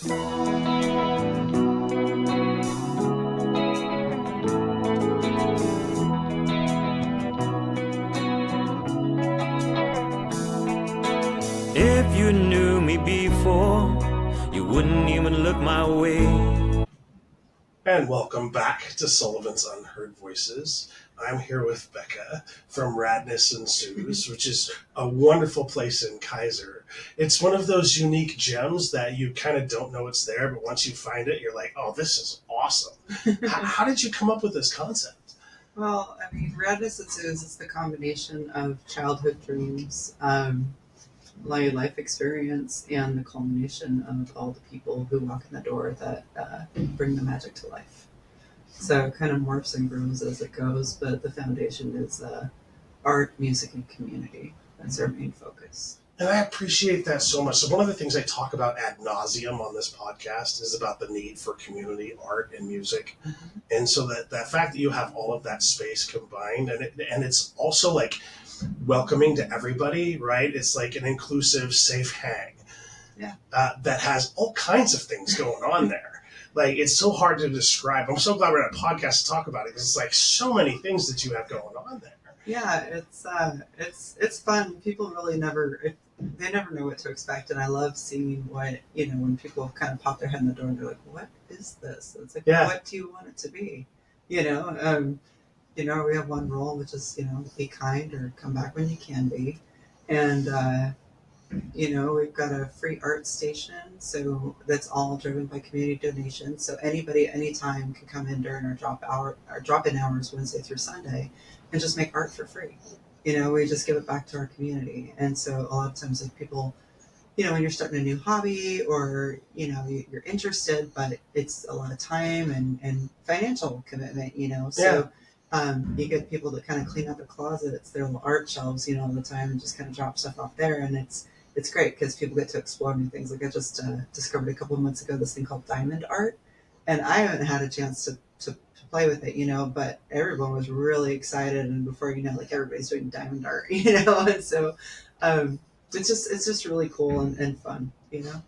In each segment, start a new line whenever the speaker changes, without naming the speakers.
If you knew me before, you wouldn't even look my way.
And welcome back to Sullivan's Unheard Voices. I'm here with Becka from Radness Ensues, which is a wonderful place in Kaiser. It's one of those unique gems that you kind of don't know it's there, but once you find it, you're like, oh, this is awesome. How did you come up with this concept?
Well, I mean, Radness Ensues is the combination of childhood dreams, life experience, and the culmination of all the people who walk in the door that bring the magic to life. So it kind of morphs and grows as it goes, but the foundation is art, music, and community. That's our main focus.
And I appreciate that so much. So one of the things I talk about ad nauseum on this podcast is about the need for community art and music.
Mm-hmm.
And so that fact that you have all of that space combined, and it's also like welcoming to everybody, right? It's like an inclusive, safe hang.
Yeah.
That has all kinds of things going on there. Like, it's so hard to describe. I'm so glad we're at a podcast to talk about it, because it's like so many things that you have going on there.
Yeah, it's fun. People really they never know what to expect, and I love seeing what when people kind of pop their head in the door and they're like, "What is this?" It's like,
Yeah.
What do you want it to be? We have one rule, which is be kind or come back when you can be, and we've got a free art station, so that's all driven by community donations. So anybody, anytime, can come in during our drop-in hours, Wednesday through Sunday, and just make art for free. We just give it back to our community. And so a lot of times, like, people, when you're starting a new hobby, or you're interested, but it's a lot of time and financial commitment. So. You get people that kind of clean out their closets, their little art shelves, all the time, and just kind of drop stuff off there, and it's great because people get to explore new things. Like, I just discovered a couple of months ago this thing called diamond art, and I haven't had a chance to play with it, but everyone was really excited, and before you know, like, everybody's doing diamond art, and so it's just really cool and fun,
And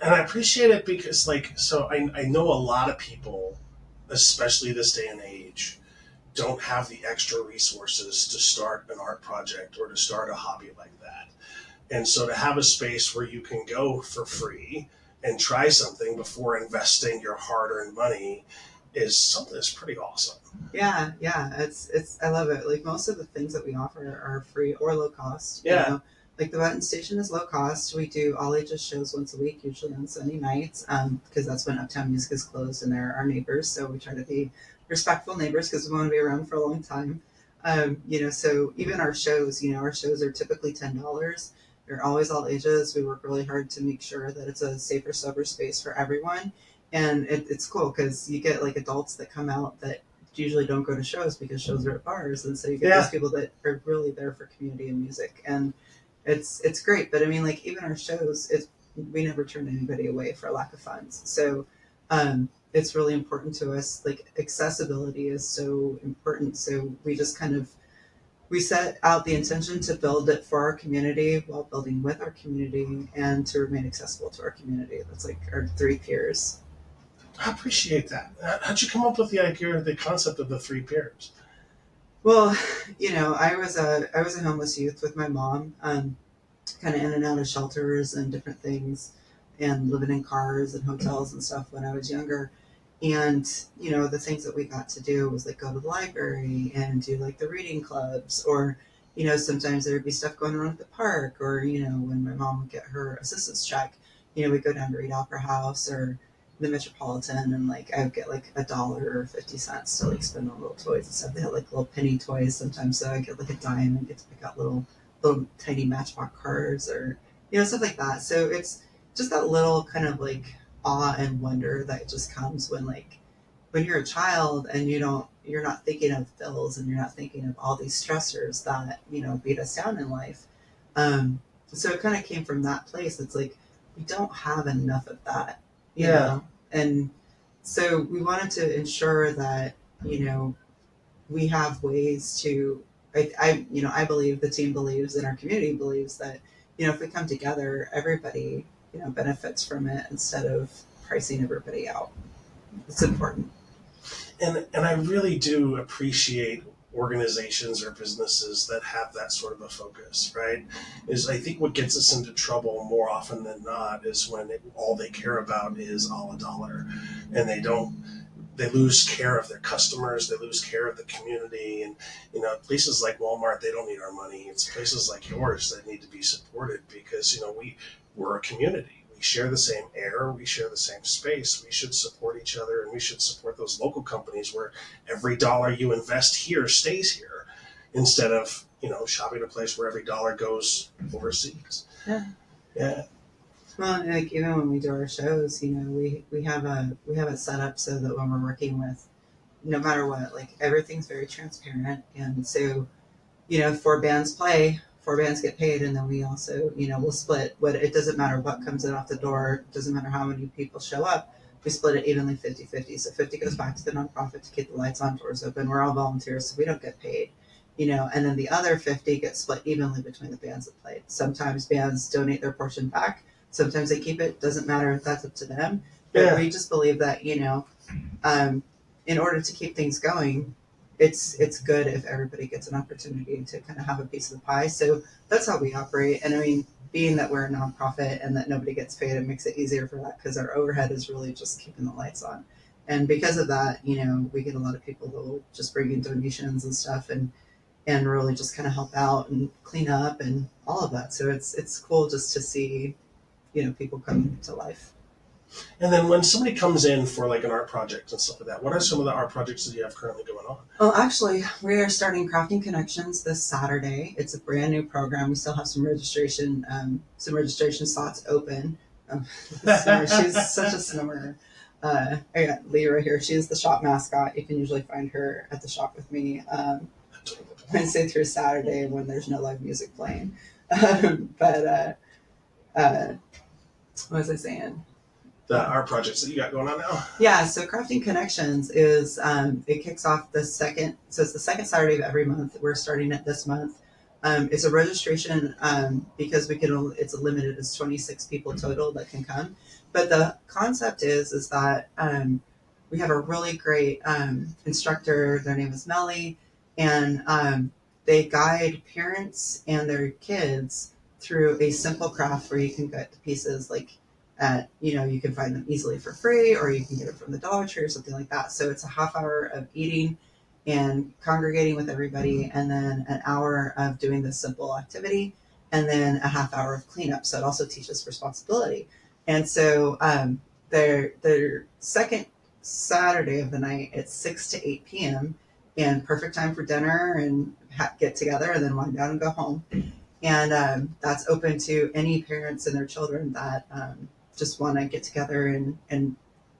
I appreciate it because, like, so I know a lot of people, especially this day and age, don't have the extra resources to start an art project or to start a hobby like that. And so to have a space where you can go for free and try something before investing your hard-earned money is something that's pretty awesome.
Yeah, it's I love it. Like, most of the things that we offer are free or low cost.
Yeah.
Like, the Button Station is low cost. We do all ages shows once a week, usually on Sunday nights, because that's when Uptown Music is closed and they're our neighbors. So we try to be respectful neighbors because we want to be around for a long time. So even our shows are typically $10. They're always all ages. We work really hard to make sure that it's a safer, sober space for everyone. And it's cool because you get, like, adults that come out that usually don't go to shows because shows are at bars. And so you get these people that are really there for community and music. And it's great. But I mean, like, even our shows, we never turn anybody away for lack of funds. So it's really important to us. Like, accessibility is so important. So we just we set out the intention to build it for our community while building with our community and to remain accessible to our community. That's like our 3 peers.
I appreciate that. How'd you come up with the idea or the concept of the 3 peers?
Well, I was a homeless youth with my mom, kind of in and out of shelters and different things, and living in cars and hotels and stuff when I was younger. And, the things that we got to do was, like, go to the library and do, like, the reading clubs, or, sometimes there would be stuff going on at the park, or, when my mom would get her assistance check, we'd go down to Reed Opera House or the Metropolitan, and, like, I would get, like, $1 or 50 cents to, like, spend on little toys and stuff. They had, like, little penny toys sometimes, so I get, like, a dime and get to pick out little tiny Matchbox cars, or, stuff like that. So it's just that little kind of, like, awe and wonder that just comes when you're a child and you're not thinking of bills and you're not thinking of all these stressors that beat us down in life. So it kind of came from that place. It's like, we don't have enough of that, you know? And so we wanted to ensure that we have ways to. I believe, the team believes, and our community believes that if we come together, everybody benefits from it instead of pricing everybody out. It's important.
And I really do appreciate organizations or businesses that have that sort of a focus, right? Is I think what gets us into trouble more often than not is when all they care about is a dollar, and they lose care of their customers, they lose care of the community, and places like Walmart, they don't need our money. It's places like yours that need to be supported because we're a community. We share the same air, we share the same space. We should support each other, and we should support those local companies where every dollar you invest here stays here, instead of shopping a place where every dollar goes overseas. Yeah.
Well, like even when we do our shows, we have it set up so that when we're working with, no matter what, like everything's very transparent, and so four bands play, four bands get paid, and then we also we'll split what, it doesn't matter what comes in off the door, it doesn't matter how many people show up, we split it evenly 50-50. So 50 goes back to the nonprofit to keep the lights on, doors open. We're all volunteers, so we don't get paid. And then the other 50 gets split evenly between the bands that played. Sometimes bands donate their portion back. Sometimes they keep it. Doesn't matter if that's up to them. But we just believe that, in order to keep things going, it's good if everybody gets an opportunity to kind of have a piece of the pie. So that's how we operate. And I mean, being that we're a nonprofit and that nobody gets paid, it makes it easier for that because our overhead is really just keeping the lights on. And because of that, we get a lot of people that will just bring in donations and stuff and really just kind of help out and clean up and all of that. So it's cool just to see, people come to life.
And then when somebody comes in for like an art project and stuff like that, what are some of the art projects that you have currently going on?
Well, actually, we are starting Crafting Connections this Saturday. It's a brand new program. We still have some registration slots open. She's such a snimmer. I got Lee right here. She's the shop mascot. You can usually find her at the shop with me Wednesday through Saturday when there's no live music playing. What was I saying?
The art projects that you got going on now?
Yeah, so Crafting Connections is, it kicks off it's the second Saturday of every month. We're starting it this month. It's a registration because it's limited, it's 26 people total that can come. But the concept is that we have a really great instructor, their name is Melly, and they guide parents and their kids through a simple craft where you can get the pieces you can find them easily for free, or you can get it from the Dollar Tree or something like that. So it's a half hour of eating and congregating with everybody, and then an hour of doing this simple activity, and then a half hour of cleanup. So it also teaches responsibility. And so their second Saturday of the night, it's 6 to 8 p.m. and perfect time for dinner and get together and then wind down and go home. And that's open to any parents and their children that just want to get together and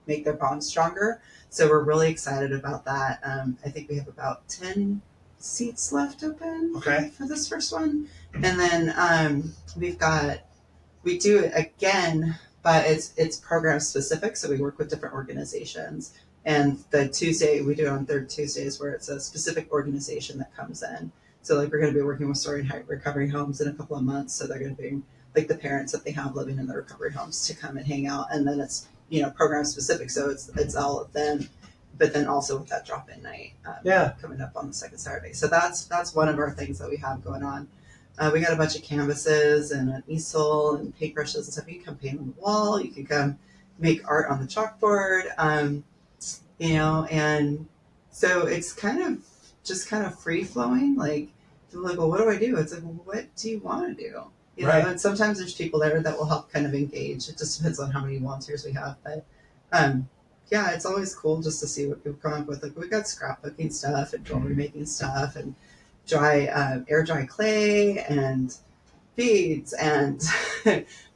make their bond stronger. So we're really excited about that. I think we have about 10 seats left open for this first one. And then we do it again, but it's program specific. So we work with different organizations. And the Tuesday, we do it on third Tuesdays where it's a specific organization that comes in. So we're going to be working with Story and Recovery Homes in a couple of months. So they're going to be the parents that they have living in the recovery homes to come and hang out. And then it's, program specific. So it's all of them, but then also with that drop-in night coming up on the second Saturday. So that's one of our things that we have going on. We got a bunch of canvases and an easel and paintbrushes and stuff. You can come paint on the wall. You can come make art on the chalkboard, and so it's kind of free flowing. Like, well, what do I do? It's like, well, what do you want to do? And sometimes there's people there that will help kind of engage. It just depends on how many volunteers we have. But it's always cool just to see what people come up with. Like, we got scrapbooking stuff and jewelry making stuff and air dry clay and beads and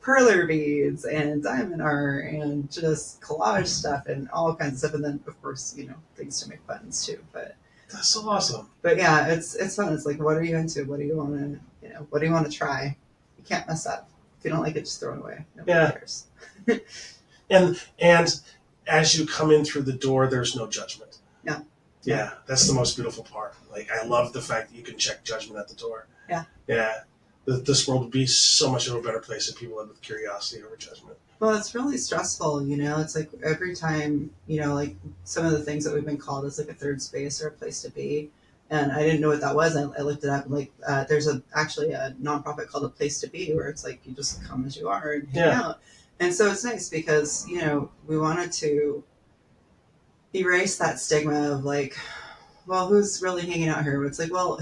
perler beads and diamond art and just collage stuff and all kinds of stuff. And then, of course, things to make buttons too. But
that's so awesome.
But yeah, it's fun. It's like, what are you into? What do you want to, what do you want to try? You can't mess up. If you don't like it, just throw it away. Nobody cares.
and as you come in through the door, there's no judgment.
No.
Yeah, that's the most beautiful part. Like, I love the fact that you can check judgment at the door.
Yeah.
Yeah. this world would be so much of a better place if people lived with curiosity over judgment.
Well, it's really stressful, you know. It's like every time, you know, like some of the things that we've been called as like a third space or a place to be. And I didn't know what that was. I looked it up. Like, there's actually a nonprofit called A Place to Be, where it's like you just come as you are and hang out. And so it's nice because, you know, we wanted to erase that stigma of like, well, who's really hanging out here? It's like, well,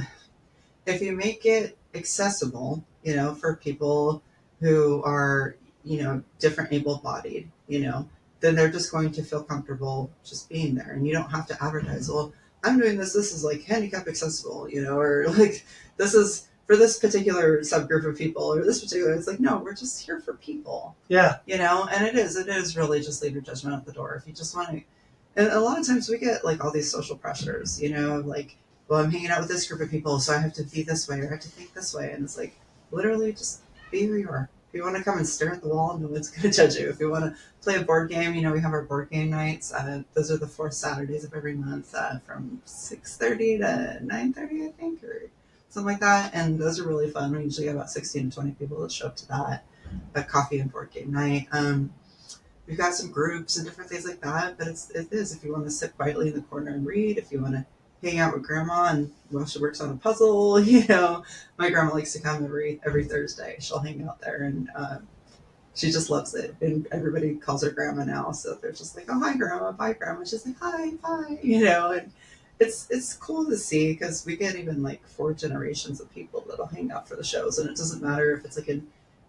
if you make it accessible, you know, for people who are, you know, different able-bodied, you know, then they're just going to feel comfortable just being there. And you don't have to advertise, well, I'm doing this. This is like handicap accessible, you know, or like this is for this particular subgroup of people or this particular. It's like, no, we're just here for people.
Yeah.
You know, and it is really just leave your judgment at the door. If you just want to, and a lot of times we get like all these social pressures, you know, like, well, I'm hanging out with this group of people, so I have to be this way or I have to think this way. And it's like, literally just be who you are. If you want to come and stare at the wall, no one's going to judge you. If you want to play a board game, you know, we have our board game nights. Those are the 4th Saturdays of every month from 6:30 to 9:30, I think, or something like that. And those are really fun. We usually get about 16 to 20 people that show up to that, a coffee and board game night. We've got some groups and different things like that, but it is if you want to sit quietly in the corner and read, if you want to hang out with grandma and while she works on a puzzle, you know, my grandma likes to come every Thursday. She'll hang out there and she just loves it. And everybody calls her grandma now. So they're just like, oh, hi grandma, bye grandma. She's like, hi, bye, you know, and it's cool to see because we get even like 4 generations of people that'll hang out for the shows. And it doesn't matter if it's like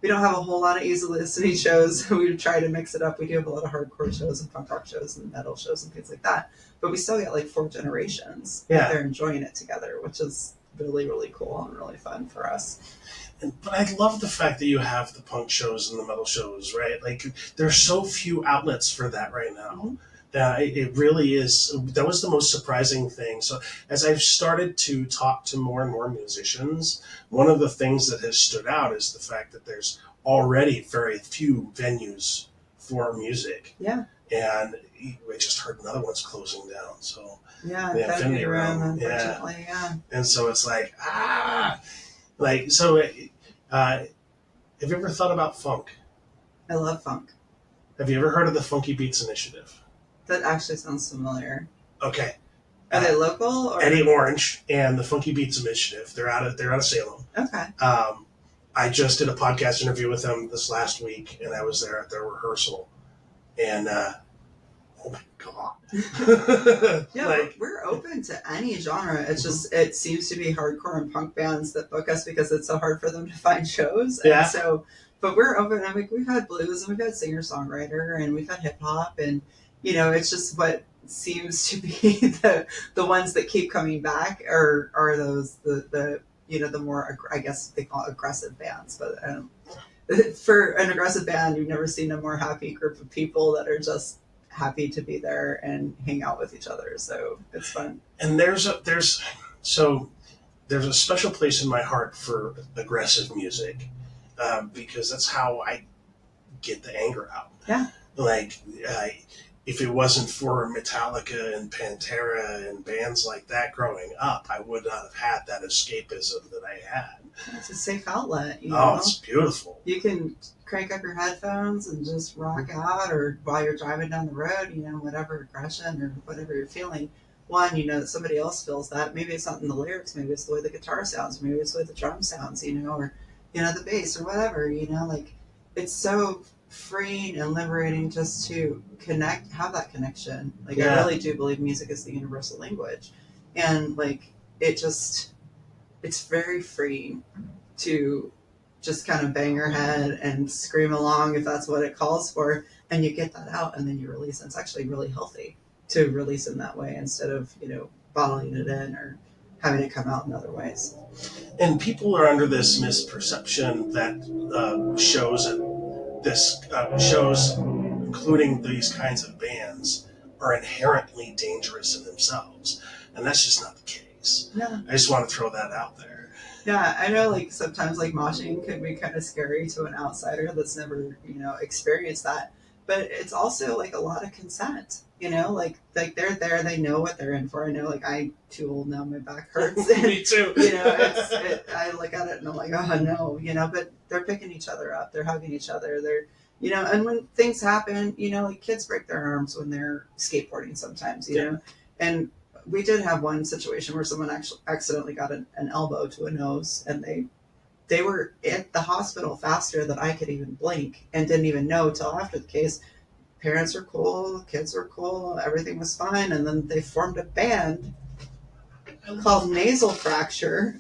we don't have a whole lot of easy listening shows. We try to mix it up. We do have a lot of hardcore shows and punk rock shows and metal shows and things like that. But we still get like 4 generations.
Yeah.
They're enjoying it together, which is really, really cool and really fun for us.
But I love the fact that you have the punk shows and the metal shows, right? Like, there's so few outlets for that right now.
Mm-hmm.
That it really is. That was the most surprising thing. So as I've started to talk to more and more musicians, one of the things that has stood out is the fact that there's already very few venues for music.
Yeah.
And I just heard another one's closing down. So
yeah,
the Infinity Room,
unfortunately, yeah.
And so it's like, like, so have you ever thought about funk?
I love funk.
Have you ever heard of the Funky Beats Initiative?
That actually sounds familiar.
Okay.
Are they local? Or?
Eddie Orange and the Funky Beats Initiative. They're out of Salem.
Okay.
I just did a podcast interview with them this last week, and I was there at their rehearsal. And oh my god.
Yeah, like, we're open to any genre. It's just it seems to be hardcore and punk bands that book us because it's so hard for them to find shows.
Yeah.
And so, but we're open. I mean, we've had blues and we've had singer songwriter and we've had hip hop and. You know, it's just what seems to be the ones that keep coming back are those the you know the more I guess they call it aggressive bands, but for an aggressive band, you've never seen a more happy group of people that are just happy to be there and hang out with each other. So it's fun.
And there's a special place in my heart for aggressive music because that's how I get the anger out.
Yeah,
like. If it wasn't for Metallica and Pantera and bands like that growing up, I would not have had that escapism that I had.
It's a safe outlet. You know?
Oh, it's beautiful.
You can crank up your headphones and just rock out, or while you're driving down the road, you know, whatever aggression or whatever you're feeling. One, you know that somebody else feels that. Maybe it's not in the lyrics. Maybe it's the way the guitar sounds. Maybe it's the way the drum sounds, you know, or, you know, the bass or whatever, you know, like it's so freeing and liberating just to have that connection. Like, yeah. I really do believe music is the universal language. And like, it's very freeing to just kind of bang your head and scream along if that's what it calls for. And you get that out and then you release it. It's actually really healthy to release in that way instead of, you know, bottling it in or having it come out in other ways.
And people are under this misperception that shows, including these kinds of bands, are inherently dangerous in themselves. And that's just not the case.
Yeah.
I just want to throw that out there.
Yeah, I know, like, sometimes, like, moshing can be kind of scary to an outsider that's never, you know, experienced that. but it's also like a lot of consent, like they're there, they know what they're in for. I know, like, I'm too old now, my back hurts.
Me too.
I look at it and I'm like, oh no, but they're picking each other up, they're hugging each other, they're, and when things happen, like kids break their arms when they're skateboarding sometimes, and we did have one situation where someone actually accidentally got an elbow to a nose, and they were at the hospital faster than I could even blink, and didn't even know till after the case. Parents were cool, kids were cool, everything was fine, and then they formed a band called Nasal Fracture,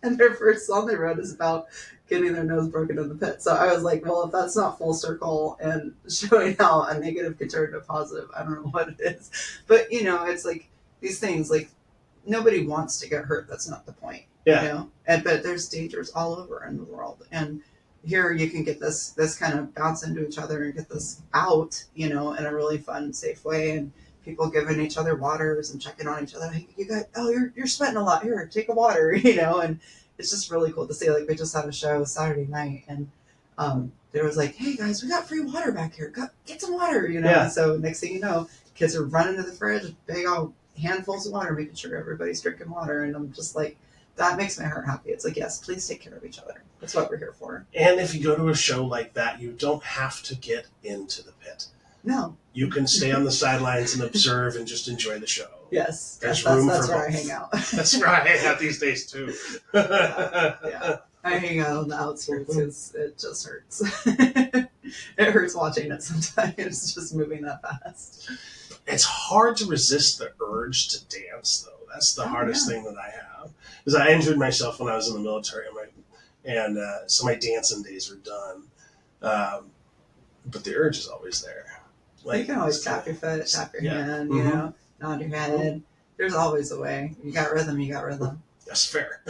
and their first song they wrote is about getting their nose broken in the pit. So I was like, well, if that's not full circle and showing how a negative can turn to a positive, I don't know what it is. But it's like these things, like, nobody wants to get hurt. That's not the point.
Yeah.
But there's dangers all over in the world, and here you can get this kind of bounce into each other and get this out, in a really fun, safe way, and people giving each other waters and checking on each other. Hey, you got, oh, you're sweating a lot. Here, take a water, and it's just really cool to see. Like, we just had a show Saturday night, and there was like, hey guys, we got free water back here. Get some water,
Yeah.
And so next thing you know, kids are running to the fridge, big old handfuls of water, making sure everybody's drinking water, and I'm just like, that makes my heart happy. It's like, yes, please take care of each other. That's what we're here for.
And if you go to a show like that, you don't have to get into the pit.
No.
You can stay on the sidelines and observe and just enjoy the show.
Yes.
There's
that's
room
that's
for
where
both.
I hang out.
That's where I hang out these days, too.
Yeah. I hang out on the outskirts because it just hurts. It hurts watching it sometimes. It's just moving that fast.
It's hard to resist the urge to dance, though. That's the hardest thing that I have. Because I injured myself when I was in the military, and so my dancing days are done. But the urge is always there. Like,
you can always tap your foot, tap your hand, nod your head.
Mm-hmm.
There's always a way. You got rhythm, you got rhythm.
That's fair.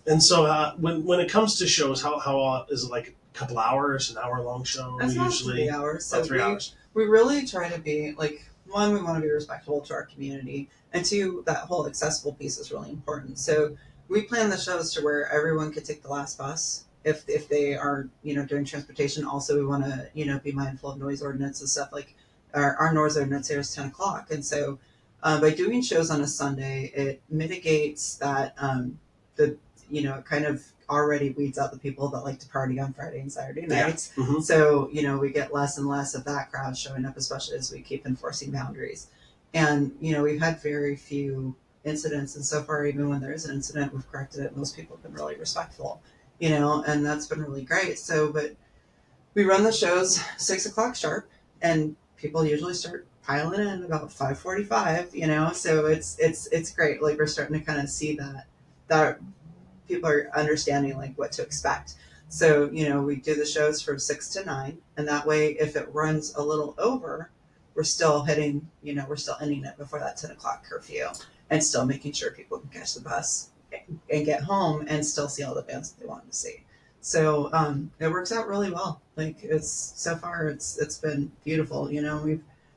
And so when it comes to shows, how is it, like a couple hours, an hour-long show?
That's about
usually
3 hours. So
3 hours.
We really try to be, like, one, we want to be respectful to our community, and two, that whole accessible piece is really important. So we plan the shows to where everyone could take the last bus if they are, doing transportation. Also, we want to, be mindful of noise ordinance and stuff. Like, our noise ordinance here is 10 o'clock. And so by doing shows on a Sunday, it mitigates that, it kind of already weeds out the people that like to party on Friday and Saturday nights.
Yeah. Mm-hmm.
So, we get less and less of that crowd showing up, especially as we keep enforcing boundaries. And, we've had very few incidents. And so far, even when there is an incident, we've corrected it. Most people have been really respectful, and that's been really great. So, but we run the shows 6 o'clock sharp, and people usually start piling in about 5:45, so it's great. Like, we're starting to kind of see that people are understanding, like, what to expect. So, we do the shows from 6 to 9, and that way, if it runs a little over, we're still hitting, we're still ending it before that 10 o'clock curfew, and still making sure people can catch the bus and get home and still see all the bands that they want to see. So it works out really well. Like, so far it's been beautiful.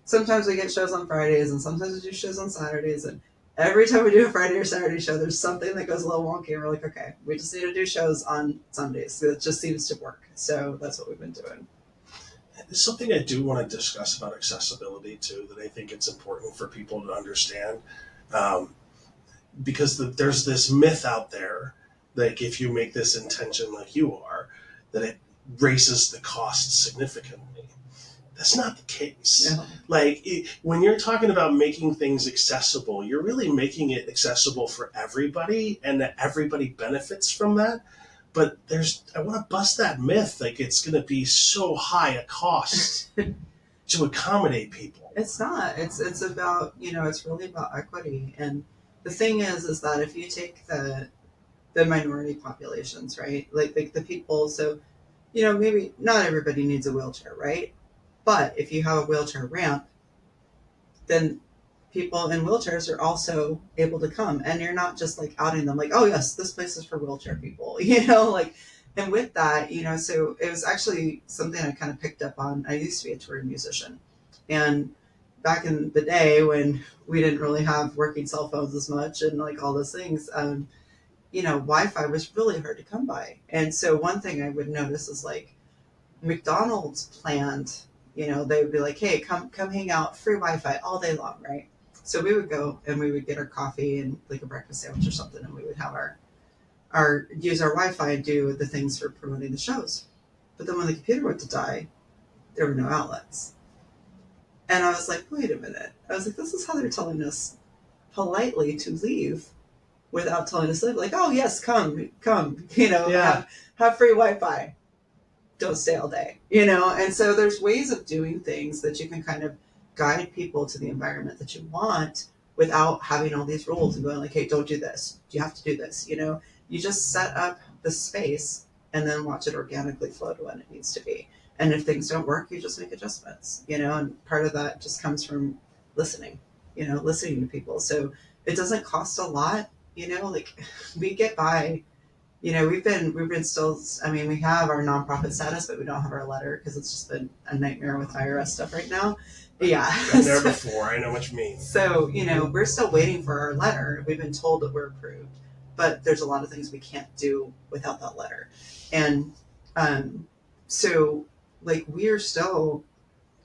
Sometimes we get shows on Fridays, and sometimes we do shows on Saturdays, and every time we do a Friday or Saturday show, there's something that goes a little wonky, and we're like, okay, we just need to do shows on Sundays. So it just seems to work. So that's what we've been doing.
There's something I do want to discuss about accessibility, too, that I think it's important for people to understand. Because there's this myth out there, like, if you make this intention like you are, that it raises the cost significantly. That's not the case.
No.
Like, when you're talking about making things accessible, you're really making it accessible for everybody, and that everybody benefits from that. But I want to bust that myth, like, it's going to be so high a cost to accommodate people.
It's not. It's about, it's really about equity. And the thing is that if you take the minority populations, right? Like the people, so, maybe not everybody needs a wheelchair, right? But if you have a wheelchair ramp, then people in wheelchairs are also able to come, and you're not just like outing them like, oh yes, this place is for wheelchair people, and with that, so it was actually something I kind of picked up on. I used to be a touring musician, and back in the day when we didn't really have working cell phones as much and like all those things, Wi-Fi was really hard to come by. And so one thing I would notice is, like, McDonald's planned, they would be like, hey, come hang out, free Wi-Fi all day long, right? So we would go and we would get our coffee and like a breakfast sandwich or something, and we would have our use our Wi-Fi and do the things for promoting the shows. But then when the computer went to die, there were no outlets. And I was like, wait a minute. I was like, this is how they're telling us politely to leave without telling us to leave. Like, oh yes, come,
Yeah.
have free Wi-Fi. Don't stay all day, And so there's ways of doing things that you can kind of guide people to the environment that you want without having all these rules and going like, hey, don't do this. You have to do this. You just set up the space and then watch it organically flow to when it needs to be. And if things don't work, you just make adjustments, and part of that just comes from listening, listening to people. So it doesn't cost a lot, like we get by. We've been still, I mean, we have our nonprofit status, but we don't have our letter because it's just been a nightmare with IRS stuff right now. Yeah.
Been there before. I know what you mean.
So, we're still waiting for our letter. We've been told that we're approved, but there's a lot of things we can't do without that letter. And so, like, we're still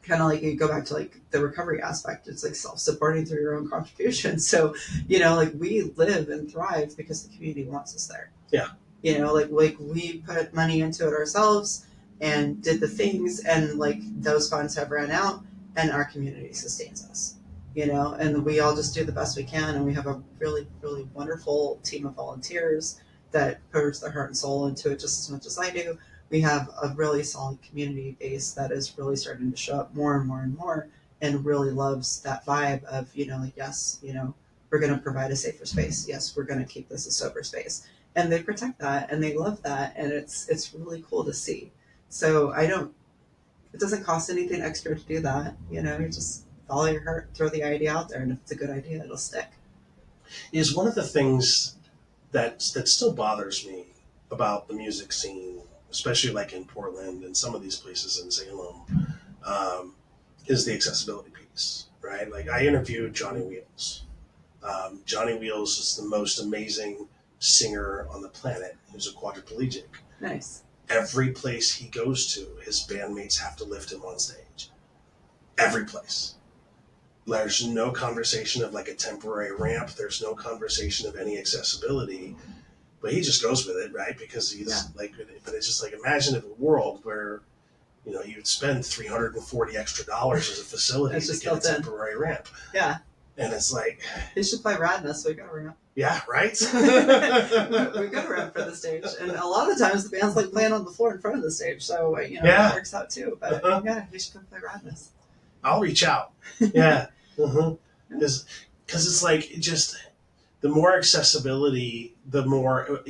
kind of like, you go back to like the recovery aspect. It's like self-supporting through your own contribution. So, like we live and thrive because the community wants us there.
Yeah.
Like we put money into it ourselves and did the things, and like those funds have run out and our community sustains us, and we all just do the best we can. And we have a really, really wonderful team of volunteers that pours their heart and soul into it just as much as I do. We have a really solid community base that is really starting to show up more and more and more, and really loves that vibe of, like, yes, we're going to provide a safer space. Yes, we're going to keep this a sober space. And they protect that and they love that. And it's really cool to see. So it doesn't cost anything extra to do that. You just follow your heart, throw the idea out there. And if it's a good idea, it'll stick.
Is one of the things that still bothers me about the music scene, especially like in Portland and some of these places in Salem, is the accessibility piece, right? Like I interviewed Johnny Wheels. Johnny Wheels is the most amazing singer on the planet. He's a quadriplegic.
Nice.
Every place he goes to, his bandmates have to lift him on stage. Every place. There's no conversation of like a temporary ramp. There's no conversation of any accessibility. But he just goes with it, right? Because he's like, but it's just like, imagine if a world where, you'd spend $340 extra as a facility to get a temporary ramp.
Yeah.
And it's like,
they should play Radness, so we got a ramp.
Yeah, right?
We got a ramp for the stage. And a lot of times the band's like playing on the floor in front of the stage. So, it works out too. But yeah, we should come play Radness.
I'll reach out. Yeah. Because it's like, just the more accessibility, the more.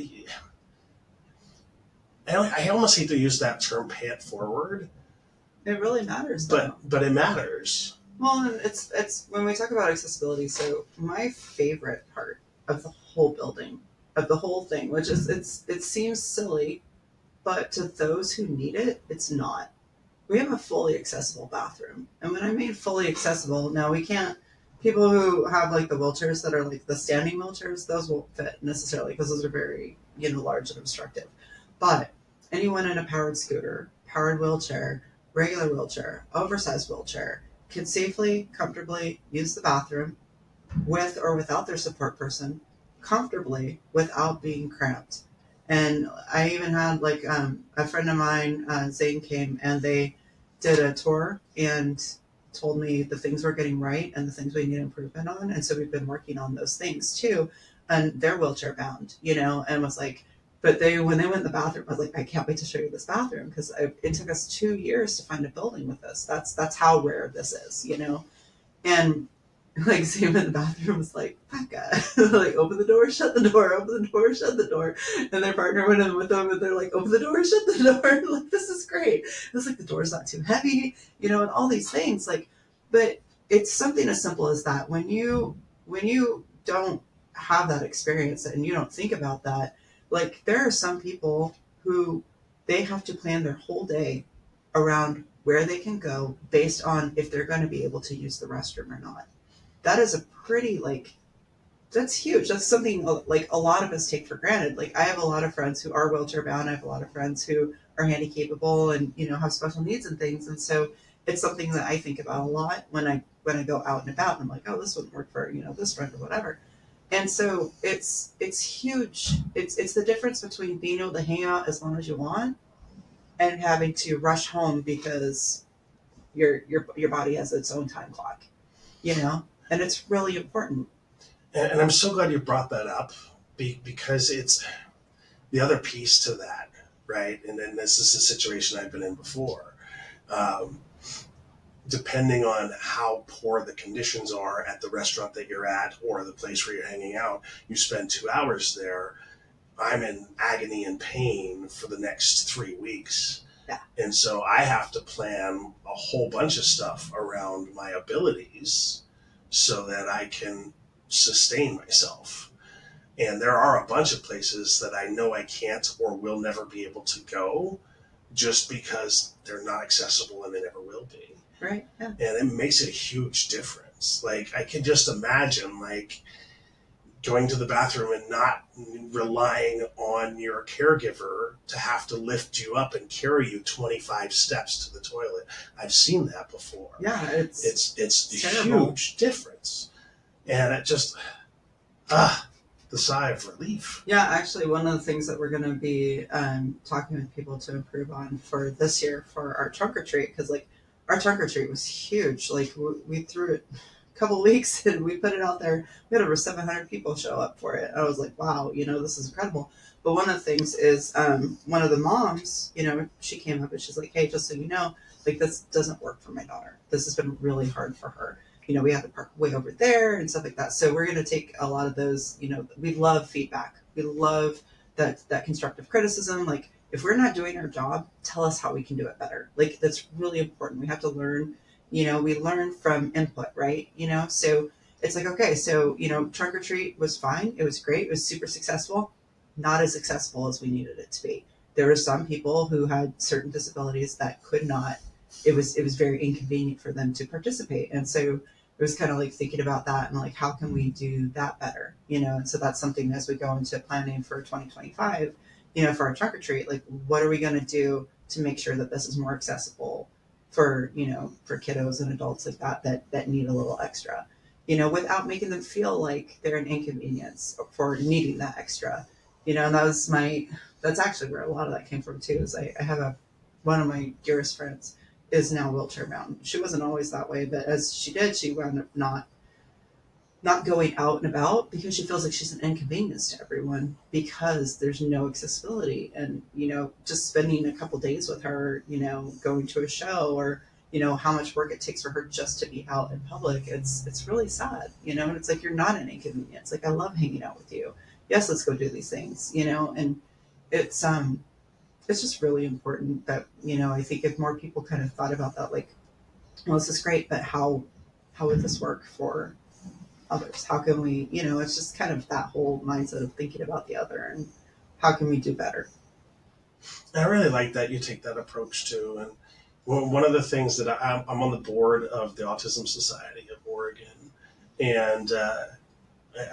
I almost hate to use that term, pay it forward.
It really matters, though.
But it matters.
Well, it's when we talk about accessibility. So my favorite part of the whole building, of the whole thing, which is it seems silly, but to those who need it, it's not. We have a fully accessible bathroom, and when I mean fully accessible, now we can't. People who have like the wheelchairs that are like the standing wheelchairs, those won't fit necessarily because those are very large and obstructive. But anyone in a powered scooter, powered wheelchair, regular wheelchair, oversized wheelchair, can safely, comfortably use the bathroom with or without their support person, comfortably without being cramped. And I even had like a friend of mine, Zane, came and they did a tour and told me the things we're getting right and the things we need improvement on. And so we've been working on those things too. And they're wheelchair bound, and was like, but when they went in the bathroom, I was like, I can't wait to show you this bathroom because it took us 2 years to find a building with this. That's how rare this is, And like Sam in the bathroom was like, Becka, like open the door, shut the door, open the door, shut the door. And their partner went in with them and they're like, open the door, shut the door. Like, this is great. It's like the door's not too heavy, and all these things. Like, but it's something as simple as that. When you don't have that experience and you don't think about that, like there are some people who they have to plan their whole day around where they can go based on if they're going to be able to use the restroom or not. That is a pretty, that's huge. That's something like a lot of us take for granted. Like I have a lot of friends who are wheelchair bound. I have a lot of friends who are handicapable and, have special needs and things. And so it's something that I think about a lot when I go out and about, and I'm like, oh, this wouldn't work for, this friend or whatever. And so it's huge. It's the difference between being able to hang out as long as you want and having to rush home because your body has its own time clock, and it's really important.
And I'm so glad you brought that up because it's the other piece to that, right? And then this is a situation I've been in before. Um, Depending on how poor the conditions are at the restaurant that you're at or the place where you're hanging out, you spend 2 hours there. I'm in agony and pain for the next 3 weeks.
Yeah.
And so I have to plan a whole bunch of stuff around my abilities so that I can sustain myself. And there are a bunch of places that I know I can't or will never be able to go just because they're not accessible and they never will be.
Right. Yeah.
And it makes a huge difference. Like, I can just imagine, like, going to the bathroom and not relying on your caregiver to have to lift you up and carry you 25 steps to the toilet. I've seen that before.
Yeah,
it's a
terrible.
huge difference. And it just, the sigh of relief.
Yeah, actually, one of the things that we're going to be talking with people to improve on for this year for our trunk or treat, because like our trunk or treat was huge. Like we threw it a couple of weeks and we put it out there. We had over 700 people show up for it. I was like, wow, this is incredible. But one of the things is one of the moms, she came up and she's like, hey, just so you know, like this doesn't work for my daughter. This has been really hard for her. We have to park way over there and stuff like that. So we're going to take a lot of those, we love feedback. We love that constructive criticism. Like if we're not doing our job, tell us how we can do it better. Like that's really important. We have to learn, we learn from input, right? So it's like, okay, so, trunk or treat was fine. It was great. It was super successful. Not as accessible as we needed it to be. There were some people who had certain disabilities that could not, it was very inconvenient for them to participate. And so it was kind of like thinking about that and like, how can we do that better? And so that's something as we go into planning for 2025, for our trunk or treat, like what are we going to do to make sure that this is more accessible for, for kiddos and adults like that need a little extra, without making them feel like they're an inconvenience for needing that extra, and that's actually where a lot of that came from too, is I have one of my dearest friends is now wheelchair bound. She wasn't always that way, but as she did, she wound up not going out and about because she feels like she's an inconvenience to everyone because there's no accessibility. And, just spending a couple days with her, going to a show or, how much work it takes for her just to be out in public. It's really sad, and it's like, you're not an inconvenience. Like, I love hanging out with you. Yes, let's go do these things, and it's just really important that, I think if more people kind of thought about that, like, well, this is great, but how would this work for others? How can we, it's just kind of that whole mindset of thinking about the other and how can we do better?
I really like that you take that approach too. And one of the things that I'm on the board of the Autism Society of Oregon, and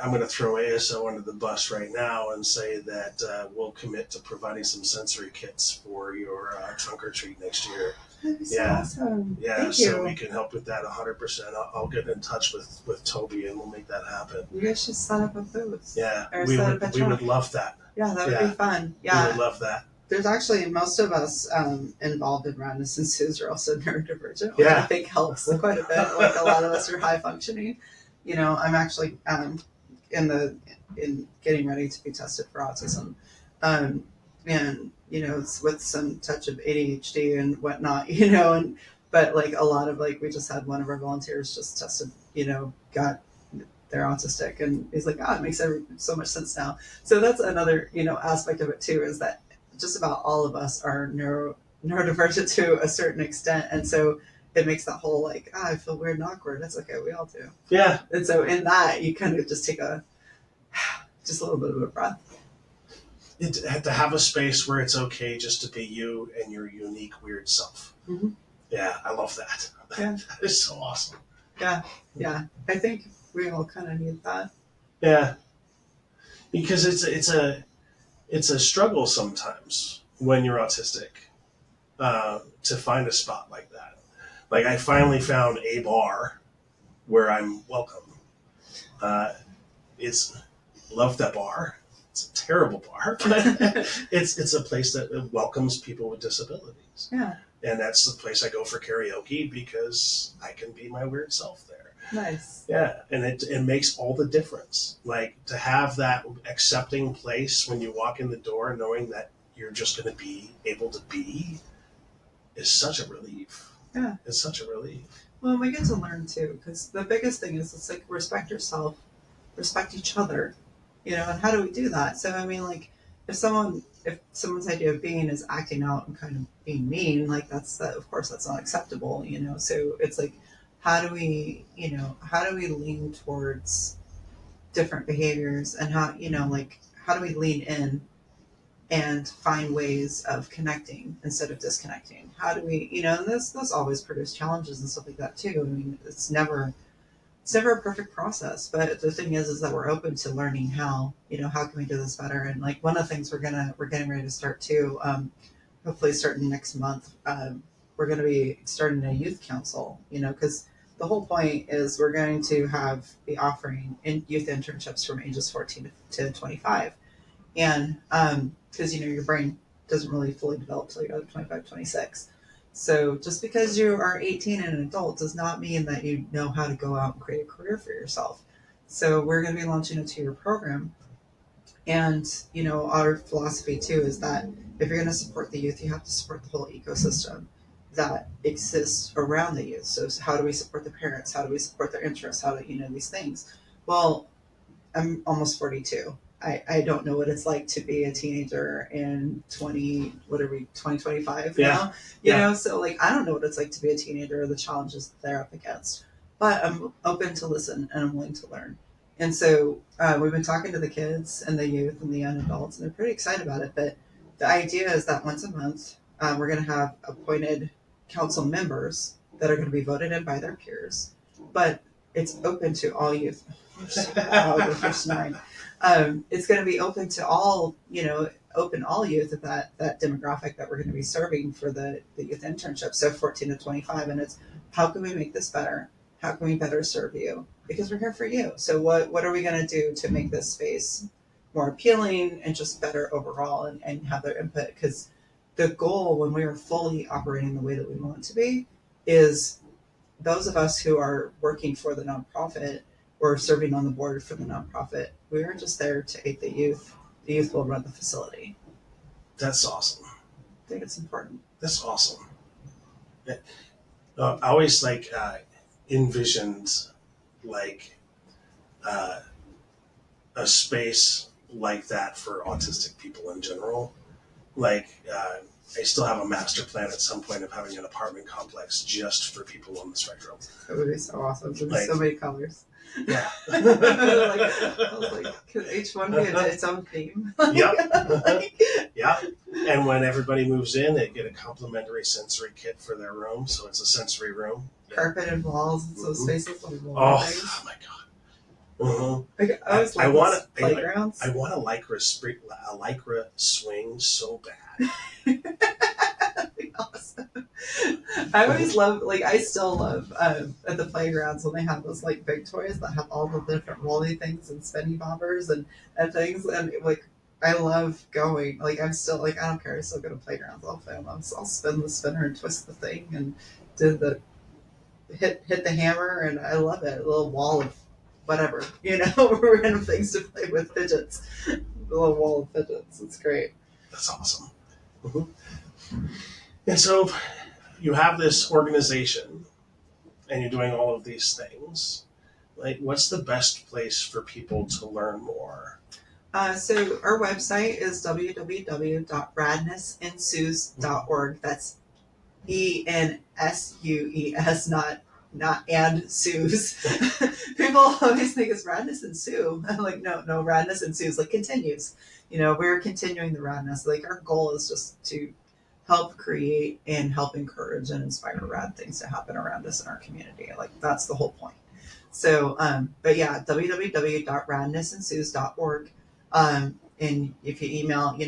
I'm going to throw ASO under the bus right now and say that we'll commit to providing some sensory kits for your trunk or treat next year.
That'd be so awesome.
Yeah,
Thank
so
you.
we can help with that 100%. I'll get in touch with Toby and we'll make that happen.
You guys should set up a booth.
Yeah,
Or
we
set up a
would
truck.
love that.
Yeah, that would be fun. Yeah.
We would love that.
There's actually most of us involved in Radness Ensues are also neurodivergent, which
Yeah.
I think helps quite a bit. Like a lot of us are high functioning. I'm actually in getting ready to be tested for autism, and it's with some touch of ADHD and whatnot, and but like a lot of like we just had one of our volunteers just tested, got they're autistic, and he's like, it makes so much sense now. So that's another aspect of it too, is that just about all of us are neurodivergent to a certain extent, and so it makes that whole like, I feel weird and awkward. That's okay, we all do.
Yeah.
And so in that, you kind of just take just a little bit of a breath.
To have a space where it's okay just to be you and your unique weird self.
Mm-hmm.
Yeah, I love that.
Yeah.
That is so awesome.
Yeah. I think we all kind of need that.
Yeah, because it's a struggle sometimes when you're autistic, to find a spot like that. Like I finally found a bar where I'm welcome. It's love that bar. It's a terrible bar, but it's a place that welcomes people with disabilities.
Yeah.
And that's the place I go for karaoke because I can be my weird self there.
Nice.
Yeah, and it makes all the difference. Like to have that accepting place when you walk in the door, knowing that you're just going to be able to be, is such a relief.
Yeah.
It's such a relief.
Well, we get to learn too, because the biggest thing is it's like respect yourself, respect each other, and how do we do that? So I mean, like if someone's idea of being is acting out and kind of being mean, like of course that's not acceptable, So it's like how do we lean towards different behaviors and how do we lean in and find ways of connecting instead of disconnecting? How do we, and this always produce challenges and stuff like that too. I mean, it's never a perfect process, but the thing is that we're open to learning how can we do this better? And like one of the things we're getting ready to start too, hopefully starting next month, we're going to be starting a youth council, because the whole point is we're going to be offering youth internships from ages 14 to 25. And because your brain doesn't really fully develop till you're 25, 26. So just because you are 18 and an adult does not mean that you know how to go out and create a career for yourself. So we're going to be launching a 2-year program. And, our philosophy too is that if you're going to support the youth, you have to support the whole ecosystem that exists around the youth. So how do we support the parents? How do we support their interests? How do, these things? Well, I'm almost 42. I don't know what it's like to be a teenager in 2025 now, so like, I don't know what it's like to be a teenager or the challenges that they're up against, but I'm open to listen and I'm willing to learn. And so we've been talking to the kids and the youth and the young adults, and they're pretty excited about it. But the idea is that once a month, we're going to have appointed council members that are going to be voted in by their peers, but it's open to all youth. You're snoring. It's going to be open to all, all youth of that demographic that we're going to be serving for the youth internship. So 14 to 25. And it's, how can we make this better? How can we better serve you? Because we're here for you. So what are we going to do to make this space more appealing and just better overall and have their input? Because the goal when we are fully operating the way that we want to be is those of us who are working for the nonprofit or serving on the board for the nonprofit, we aren't just there to aid the youth. The youth will run the facility.
That's awesome.
I think it's important.
That's awesome. I always envisioned a space like that for autistic people in general. I still have a master plan at some point of having an apartment complex just for people on the spectrum.
That would be so awesome. There's so many colors.
Yeah.
I was like, could each one be its own theme?
Yep. Yeah. And when everybody moves in, they get a complimentary sensory kit for their room. So it's a sensory room.
Carpeted walls and so spaces like wall
oh my God.
I always like playgrounds.
I want a lycra swing so bad.
That'd be awesome. I always love, I still love at the playgrounds when they have those big toys that have all the different rolly things and spinny bobbers and things, and I love going. I'm still I don't care. I still go to playgrounds. I'll spin the spinner and twist the thing and do the hit the hammer, and I love it. A little wall of whatever, random things to play with, fidgets. The little wall of fidgets. It's great.
That's awesome. Mm-hmm. And so you have this organization and you're doing all of these things. What's the best place for people to learn more?
So our website is www.radnessensues.org. That's ENSUES, not and Sues. People always think it's Radness Ensue. I'm like, no, Radness Ensues, continues. We're continuing the radness. Our goal is just to help create and help encourage and inspire rad things to happen around us in our community. That's the whole point. So, but yeah, www.radnessensues.org. And if you email, you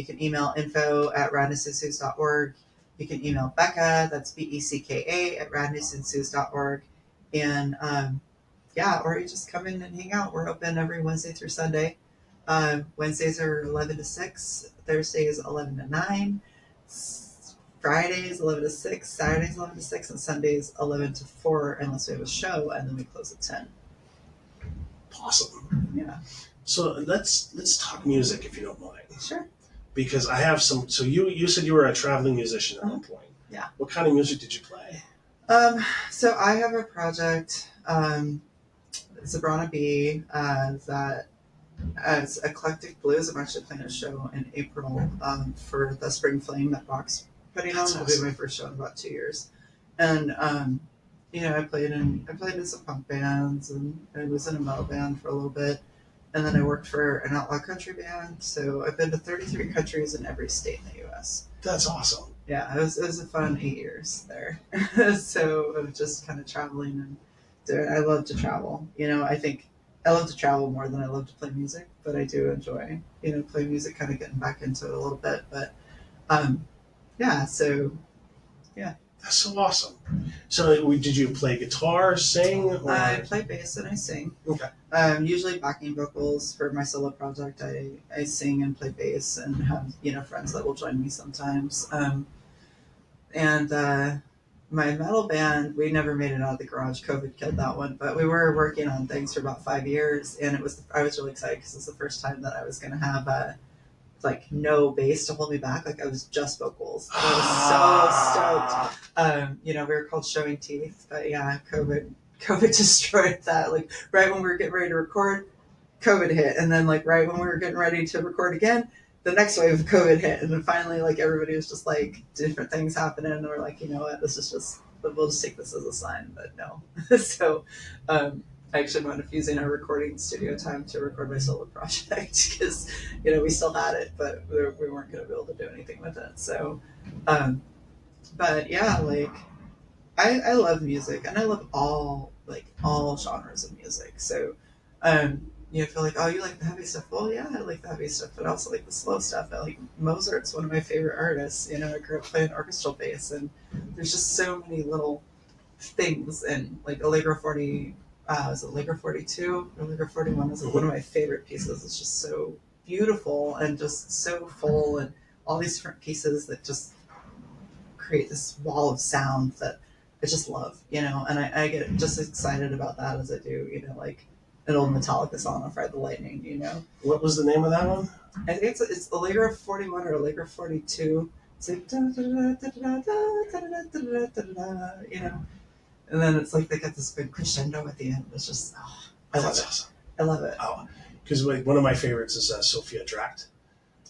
can email info@radnessensues.org. you can email Becka, that's BECKA at radnessensues.org. And yeah, or you just come in and hang out. We're open every Wednesday through Sunday. Wednesdays are 11 to 6, Thursdays 11 to 9, Fridays 11 to 6, Saturdays 11 to 6, and Sundays 11 to 4, unless we have a show, and then we close at 10.
Awesome.
Yeah.
So let's talk music, if you don't mind.
Sure.
Because I have some. So you said you were a traveling musician at one point.
Yeah.
What kind of music did you play?
So I have a project, Zabrana B, that as Eclectic Blues. I'm actually playing a show in April for the Spring Flame that Rock's putting on. It'll be my first show in about 2 years. And I played in some punk bands, and I was in a metal band for a little bit. And then I worked for an outlaw country band. So I've been to 33 countries in every state in the U.S.
That's awesome.
Yeah, it was a fun 8 years there. So of just kind of traveling and I love to travel. I think I love to travel more than I love to play music, but I do enjoy, playing music, kind of getting back into it a little bit. But yeah, so yeah.
That's so awesome. So did you play guitar, sing? Or?
I play bass and I sing.
Okay.
Usually backing vocals for my solo project. I sing and play bass and have, friends that will join me sometimes. And my metal band, we never made it out of the garage. COVID killed that one, but we were working on things for about 5 years, and I was really excited because it's the first time that I was going to have no bass to hold me back. I was just vocals. I was so stoked. We were called Showing Teeth, but yeah, COVID destroyed that. Right when we were getting ready to record, COVID hit, and then right when we were getting ready to record again, the next wave of COVID hit, and then finally everybody was just different things happening, and we're you know what, this is just, we'll just take this as a sign. But no. So I actually wound up using our recording studio time to record my solo project because we still had it, but we weren't going to be able to do anything with it. So but yeah, I love music, and I love all genres of music. So feel oh, you like the heavy stuff? Well, yeah, I like the heavy stuff, but I also like the slow stuff. I like Mozart's one of my favorite artists. I grew up playing orchestral bass, and there's just so many little things. And Allegro 40, was it Allegro 42 or Allegro 41 is one of my favorite pieces. It's just so beautiful and just so full, and all these different pieces that just create this wall of sound that I just love, and I get just excited about that as I do, an old Metallica song on Friday the Lightning,
What was the name of that one?
I think it's Allegro 41 or Allegro 42. It's and then it's they get this big crescendo at the end. It's just, I love it. Awesome. I love it.
Oh, because one of my favorites is Sophia Dracht.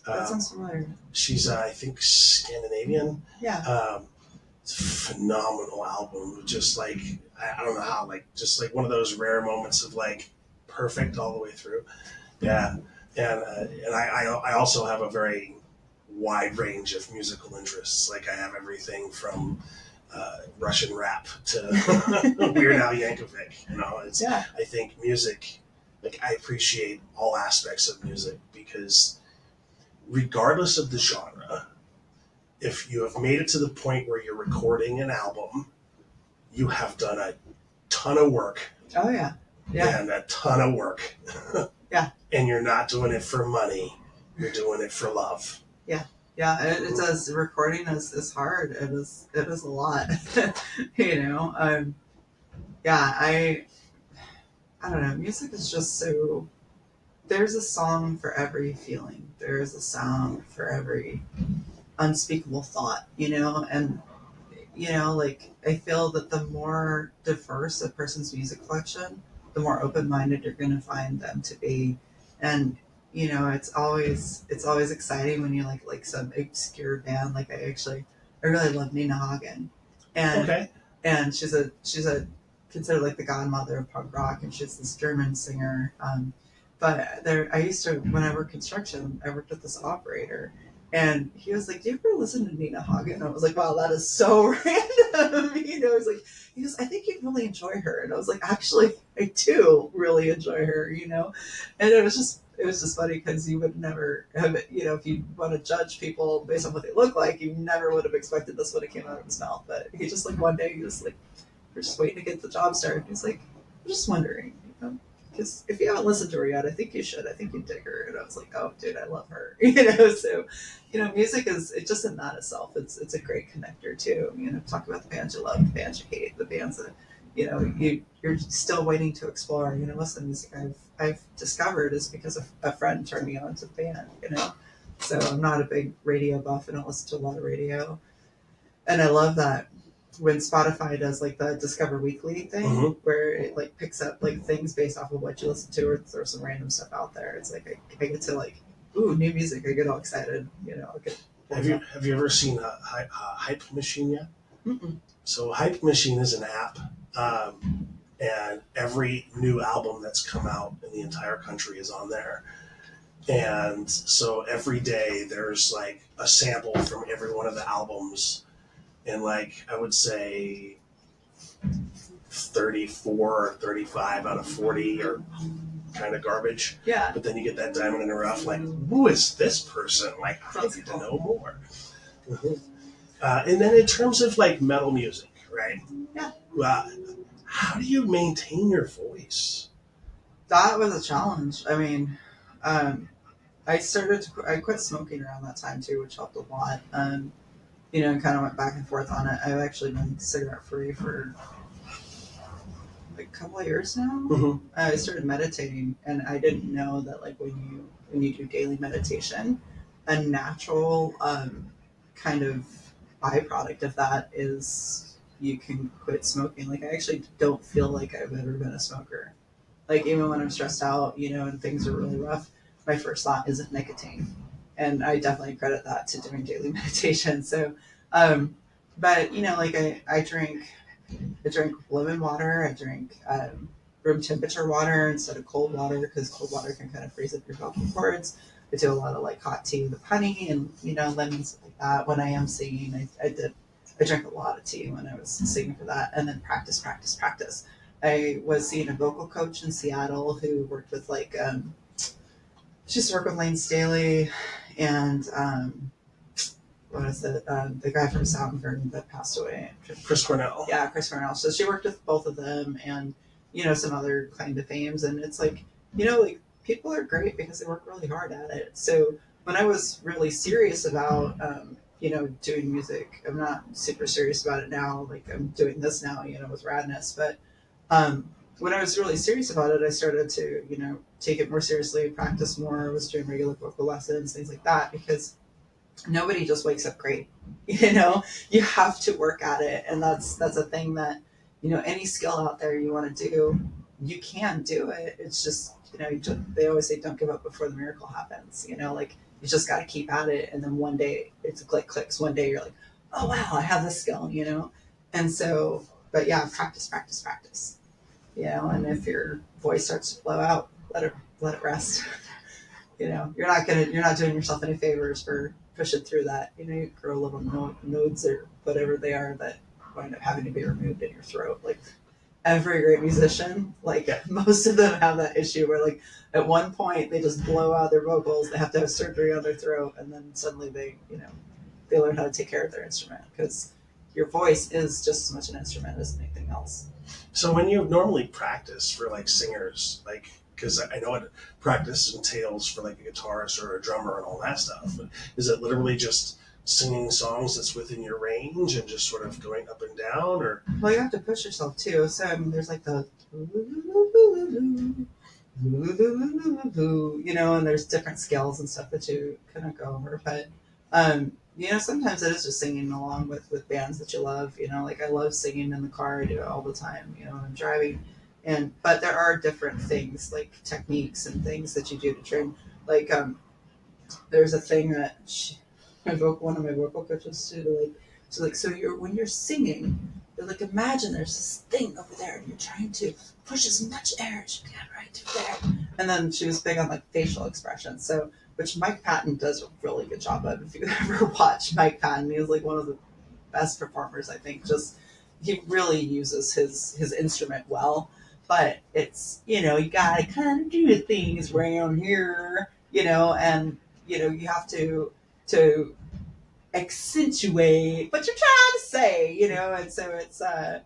That sounds familiar.
She's, I think, Scandinavian.
Yeah.
It's a phenomenal album. Just I don't know how, just one of those rare moments of perfect all the way through. Yeah. And I also have a very wide range of musical interests. I have everything from Russian rap to Weird Al Yankovic. I think music, I appreciate all aspects of music because regardless of the genre, if you have made it to the point where you're recording an album, you have done a ton of work.
Oh, yeah. Yeah.
And a ton of work.
Yeah.
And you're not doing it for money. You're doing it for love.
Yeah. Yeah. It does. Recording is hard. It is a lot. Yeah. I don't know. Music is just so, there's a song for every feeling. There is a sound for every unspeakable thought, and I feel that the more diverse a person's music collection, the more open-minded you're going to find them to be. And it's always exciting when you like some obscure band. I really love Nina Hagen, and she's considered the godmother of punk rock, and she's this German singer. But I used to, when I worked construction, I worked with this operator, and he was like, "Do you ever listen to Nina Hagen?" And I was like, "Wow, that is so random." He goes, "I think you'd really enjoy her." And I was like, "Actually, I do really enjoy her," And it was just, it was just funny because you would never have, if you want to judge people based on what they look like, you never would have expected this when it came out of his mouth. But he just like one day he was like, we're just waiting to get the job started. He's like, I'm just wondering, because if you haven't listened to her yet, I think you should. I think you dig her. And I was like, oh, dude, I love her. So, music is it just in that itself. It's a great connector too. Talk about the bands you love, the bands you hate, the bands that you're still waiting to explore. Most of the music I've discovered is because a friend turned me on to the band. So I'm not a big radio buff. I don't listen to a lot of radio, and I love that when Spotify does like the Discover Weekly thing, where it like picks up like things based off of what you listen to, or throw some random stuff out there. It's like I get to like, ooh, new music. I get all excited.
Have you ever seen a Hype Machine yet?
Mm-mm.
So Hype Machine is an app, and every new album that's come out in the entire country is on there. And so every day there's like a sample from every one of the albums. And like, I would say 34 or 35 out of 40 are kind of garbage.
Yeah.
But then you get that diamond in the rough, like, who is this person? Like, I'd like to know more. And then in terms of like metal music, right?
Yeah.
How do you maintain your voice?
That was a challenge. I mean, I quit smoking around that time too, which helped a lot. And kind of went back and forth on it. I've actually been cigarette free for like a couple of years now. I started meditating, and I didn't know that like when you do daily meditation, a natural kind of byproduct of that is you can quit smoking. Like I actually don't feel like I've ever been a smoker. Like even when I'm stressed out, and things are really rough, my first thought isn't nicotine. And I definitely credit that to doing daily meditation. So, but like I drink lemon water. I drink room temperature water instead of cold water because cold water can kind of freeze up your vocal cords. I do a lot of like hot tea with honey and lemons like that. When I am singing, I drank a lot of tea when I was singing for that, and then practice. I was seeing a vocal coach in Seattle who worked with like she used to work with Lane Staley and what is it? The guy from Soundgarden that passed away.
Chris Cornell.
Yeah, Chris Cornell. So she worked with both of them and some other kind of fames, and it's like like people are great because they work really hard at it. So when I was really serious about doing music, I'm not super serious about it now. Like I'm doing this now, with Radness, but when I was really serious about it, I started to, take it more seriously, practice more. I was doing regular vocal lessons, things like that, because nobody just wakes up great. You have to work at it. And that's a thing that, any skill out there you want to do, you can do it. It's just, they always say, don't give up before the miracle happens. Like you just got to keep at it. And then one day it's clicks. One day you're like, oh, wow, I have this skill, And so, but yeah, practice. And if your voice starts to blow out, let it rest. You're not doing yourself any favors for pushing through that. You grow little nodes or whatever they are that wind up having to be removed in your throat. Like every great musician, most of them have that issue where like at one point they just blow out their vocals, they have to have surgery on their throat, and then suddenly they learn how to take care of their instrument, because your voice is just as much an instrument as anything else.
So when you normally practice for like singers, like, because I know what practice entails for like a guitarist or a drummer and all that stuff, but is it literally just singing songs that's within your range and just sort of going up and down, or?
Well, you have to push yourself too. So I mean, there's like the, and there's different scales and stuff that you kind of go over, but sometimes it is just singing along with bands that you love. Like I love singing in the car. I do it all the time, when I'm driving. But there are different things, like techniques and things that you do to train. Like there's a thing that one of my vocal coaches do. So when you're singing, you're like, imagine there's this thing over there, and you're trying to push as much air as you can right through there. And then she was big on like facial expressions. So, which Mike Patton does a really good job of. If you ever watch Mike Patton, he's like one of the best performers, I think. Just he really uses his instrument well. but it's, you gotta kind of do things around here, and you have to accentuate what you're trying to say, and so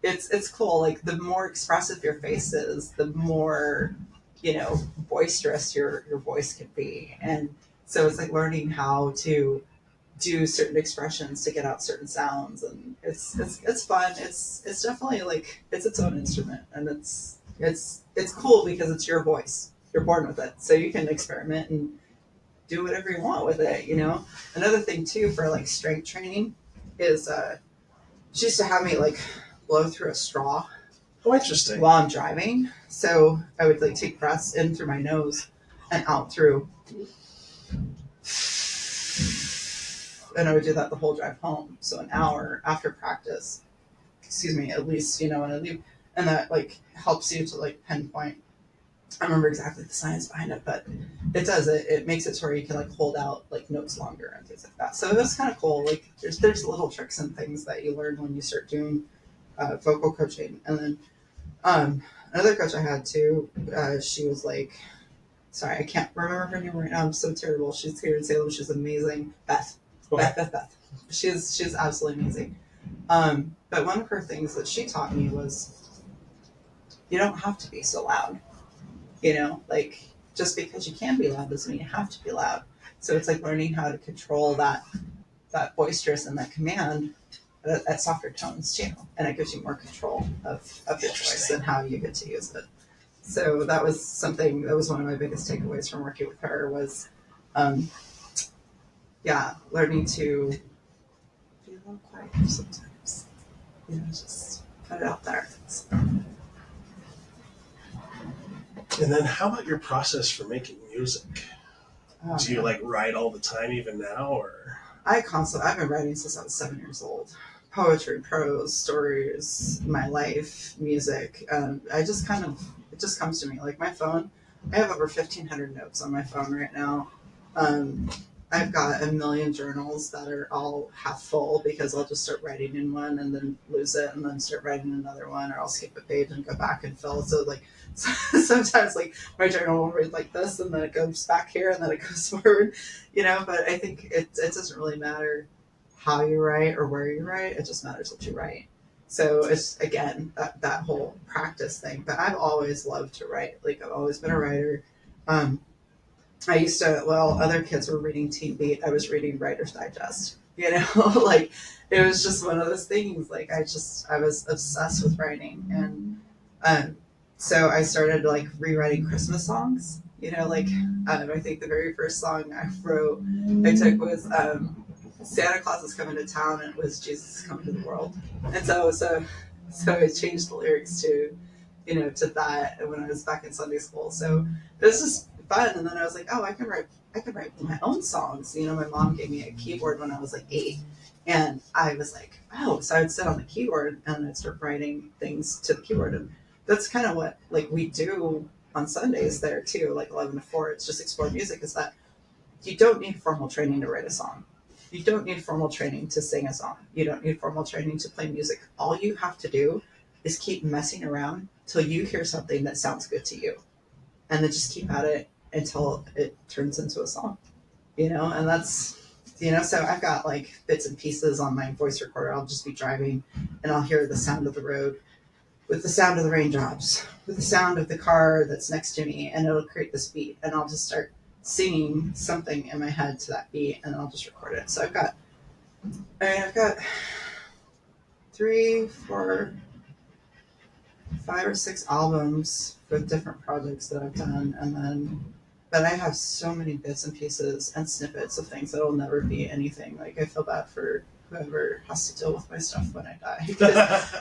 it's cool. Like the more expressive your face is, the more boisterous your voice can be, and so it's like learning how to do certain expressions to get out certain sounds, and it's fun. It's definitely like it's its own instrument, and it's cool because it's your voice. You're born with it, so you can experiment and do whatever you want with it. Another thing too for like strength training is she used to have me like blow through a straw
Oh, interesting.
while I'm driving. So I would like take breaths in through my nose and out through, and I would do that the whole drive home. So an hour after practice, excuse me, at least, and I leave, and that like helps you to like pinpoint. I remember exactly the science behind it, but it does it makes it to where you can like hold out like notes longer and things like that. So it was kind of cool. Like there's little tricks and things that you learn when you start doing vocal coaching. And then another coach I had too, she was like, sorry, I can't remember her name right now. I'm so terrible. She's here in Salem. She's amazing. Beth.
Okay.
Beth. She's absolutely amazing. But one of her things that she taught me was you don't have to be so loud. Like just because you can be loud doesn't mean you have to be loud. So it's like learning how to control that boisterous and that command at softer tones too, and it gives you more control of your voice and how you get to use it. So that was something that was one of my biggest takeaways from working with her was, learning to be a little quieter sometimes. Just put it out there. So,
And then how about your process for making music? Do you like write all the time even now, or?
I've been writing since I was 7 years old. Poetry, prose, stories, my life, music. It just comes to me. Like my phone, I have over 1,500 notes on my phone right now. I've got a million journals that are all half full because I'll just start writing in one and then lose it and then start writing another one, or I'll skip a page and go back and fill. So like sometimes like my journal will read like this and then it goes back here and then it goes forward, but I think it doesn't really matter how you write or where you write. It just matters what you write. So it's again that whole practice thing. But I've always loved to write. Like I've always been a writer. I used to, while other kids were reading Teen Beat, I was reading Writer's Digest. Like it was just one of those things. Like I was obsessed with writing, and so I started like rewriting Christmas songs. I think the very first song I took was Santa Claus is coming to town, and it was Jesus is coming to the world. And so I changed the lyrics to that when I was back in Sunday school. So it was just fun. And then I was like, oh, I can write my own songs. My mom gave me a keyboard when I was like 8, and I was like, oh, so I'd sit on the keyboard and I'd start writing things to the keyboard. And that's kind of what like we do on Sundays there too, like 11 to 4. It's just explore music. Is that you don't need formal training to write a song. You don't need formal training to sing a song. You don't need formal training to play music. All you have to do is keep messing around till you hear something that sounds good to you, and then just keep at it until it turns into a song, and that's, so I've got like bits and pieces on my voice recorder. I'll just be driving and I'll hear the sound of the road with the sound of the raindrops, with the sound of the car that's next to me, and it'll create this beat, and I'll just start singing something in my head to that beat, and I'll just record it. So I've got 3, 4, 5 or 6 albums with different projects that I've done, but I have so many bits and pieces and snippets of things that will never be anything. Like I feel bad for whoever has to deal with my stuff when I die, because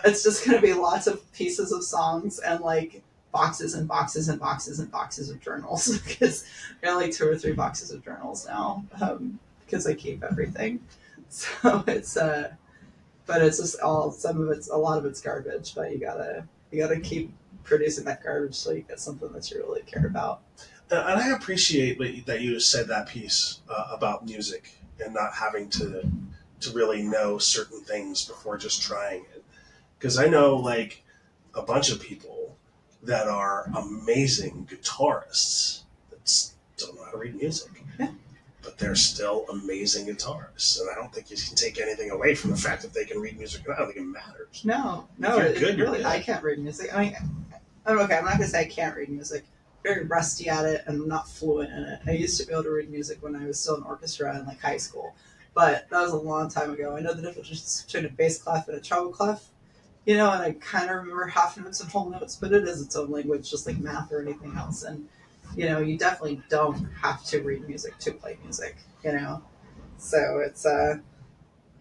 it's just going to be lots of pieces of songs and like boxes and boxes and boxes and boxes of journals, because I got like 2 or 3 boxes of journals now, because I keep everything. So it's but it's just a lot of it's garbage, but you gotta keep producing that garbage so you get something that you really care about.
And I appreciate that you said that piece about music and not having to really know certain things before just trying it. Because I know like a bunch of people that are amazing guitarists that don't know how to read music.
Yeah.
But they're still amazing guitarists. And I don't think you can take anything away from the fact that they can read music. I don't think it matters.
No,
You're good, you're good.
I can't read music. I mean, I'm okay. I'm not gonna say I can't read music. Very rusty at it, and I'm not fluent in it. I used to be able to read music when I was still in orchestra in like high school, but that was a long time ago. I know the difference between a bass clef and a treble clef, and I kind of remember half notes and whole notes, but it is its own language, just like math or anything else. And you definitely don't have to read music to play music. So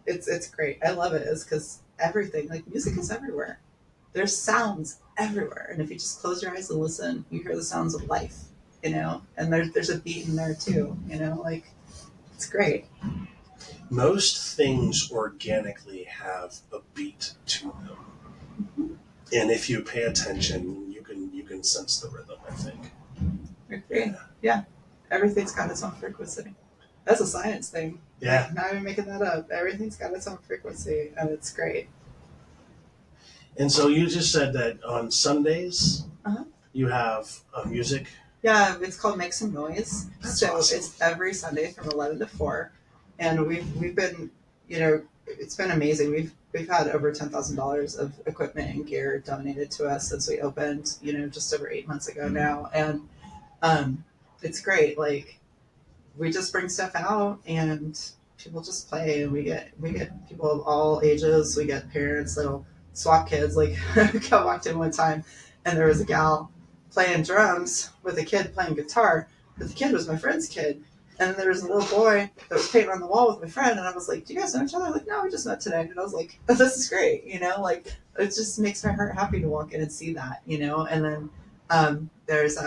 it's great. I love it. Is because everything, like, music is everywhere. There's sounds everywhere, and if you just close your eyes and listen, you hear the sounds of life. And there's a beat in there too. Like, it's great.
Most things organically have a beat to them.
Mm-hmm.
And if you pay attention, you can sense the rhythm, I think.
Great. Yeah. Everything's got its own frequency. That's a science thing.
Yeah.
Like, not even making that up. Everything's got its own frequency, and it's great.
And so you just said that on Sundays,
Uh-huh.
you have music.
Yeah, it's called Make Some Noise.
That's
So
awesome.
it's every Sunday from 11 to 4. And we've been, it's been amazing. We've had over $10,000 of equipment and gear donated to us since we opened, just over 8 months ago now. And it's great. Like, we just bring stuff out and people just play, and we get people of all ages. We get parents that'll swap kids. Like, I walked in one time and there was a gal playing drums with a kid playing guitar, but the kid was my friend's kid. And then there was a little boy that was painting on the wall with my friend, and I was like, "Do you guys know each other?" Like, "No, we just met today." And I was like, "This is great," like, it just makes my heart happy to walk in and see that, And then there's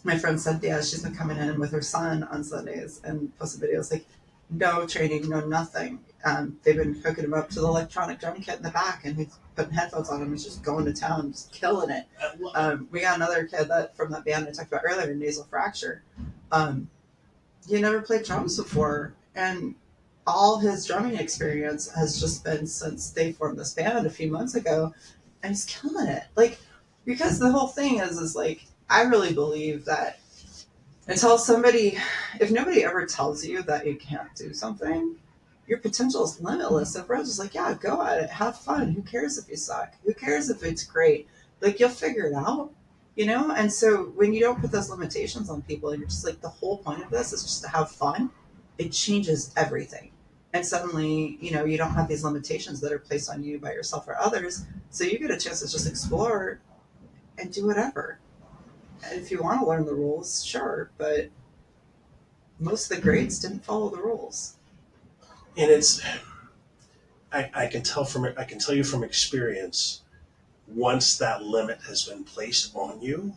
my friend Cynthia. She's been coming in with her son on Sundays and posting videos, like, no training, no nothing. They've been hooking him up to the electronic drum kit in the back, and he's putting headphones on him. He's just going to town, just killing it. We got another kid from that band I talked about earlier, Nasal Fracture. He never played drums before, and all his drumming experience has just been since they formed this band a few months ago, and he's killing it. Like, because the whole thing is like, I really believe that if nobody ever tells you that you can't do something, your potential is limitless. Everyone's just like, yeah, go at it, have fun. Who cares if you suck? Who cares if it's great? Like, you'll figure it out, And so when you don't put those limitations on people, and you're just like, the whole point of this is just to have fun, it changes everything. And suddenly, you don't have these limitations that are placed on you by yourself or others. So you get a chance to just explore and do whatever. And if you want to learn the rules, sure, but most of the grades didn't follow the rules.
And I can tell you from experience, once that limit has been placed on you,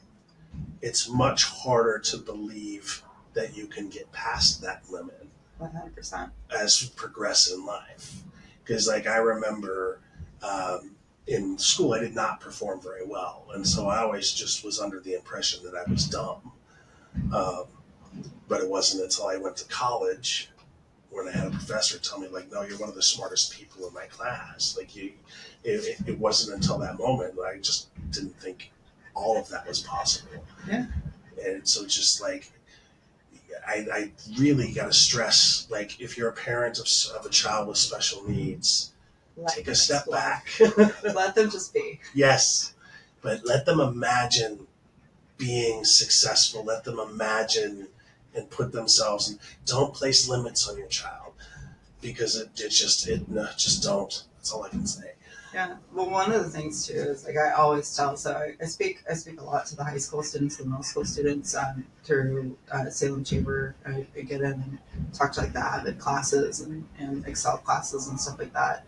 it's much harder to believe that you can get past that limit
100%.
as you progress in life. Because, like, I remember in school, I did not perform very well. And so I always just was under the impression that I was dumb. But it wasn't until I went to college when I had a professor tell me, like, no, you're one of the smartest people in my class. Like, it wasn't until that moment that I just didn't think all of that was possible.
Yeah.
And so it's just like, I really got to stress, like, if you're a parent of a child with special needs, take a step back.
Let them just be.
Yes, but let them imagine being successful. Let them imagine and put themselves in. Don't place limits on your child, because just don't. That's all I can say.
Yeah. Well, one of the things too is, like, I always tell. So I speak a lot to the high school students, the middle school students, through Salem Chamber. I get in and talk to, like, the AVID classes and Excel classes and stuff like that.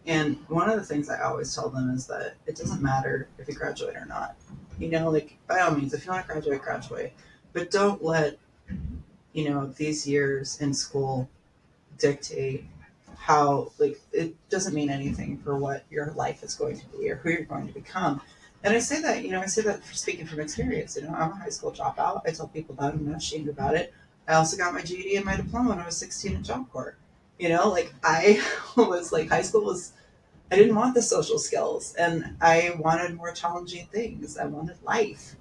And one of the things I always tell them is that it doesn't matter if you graduate or not. Like, by all means, if you want to graduate, graduate. But don't let, these years in school dictate how, like, it doesn't mean anything for what your life is going to be or who you're going to become. And I say that for speaking from experience. I'm a high school dropout. I tell people that. I'm not ashamed about it. I also got my GED and my diploma when I was 16 at Job Corps. Like, I was like, high school was, I didn't want the social skills, and I wanted more challenging things. I wanted life,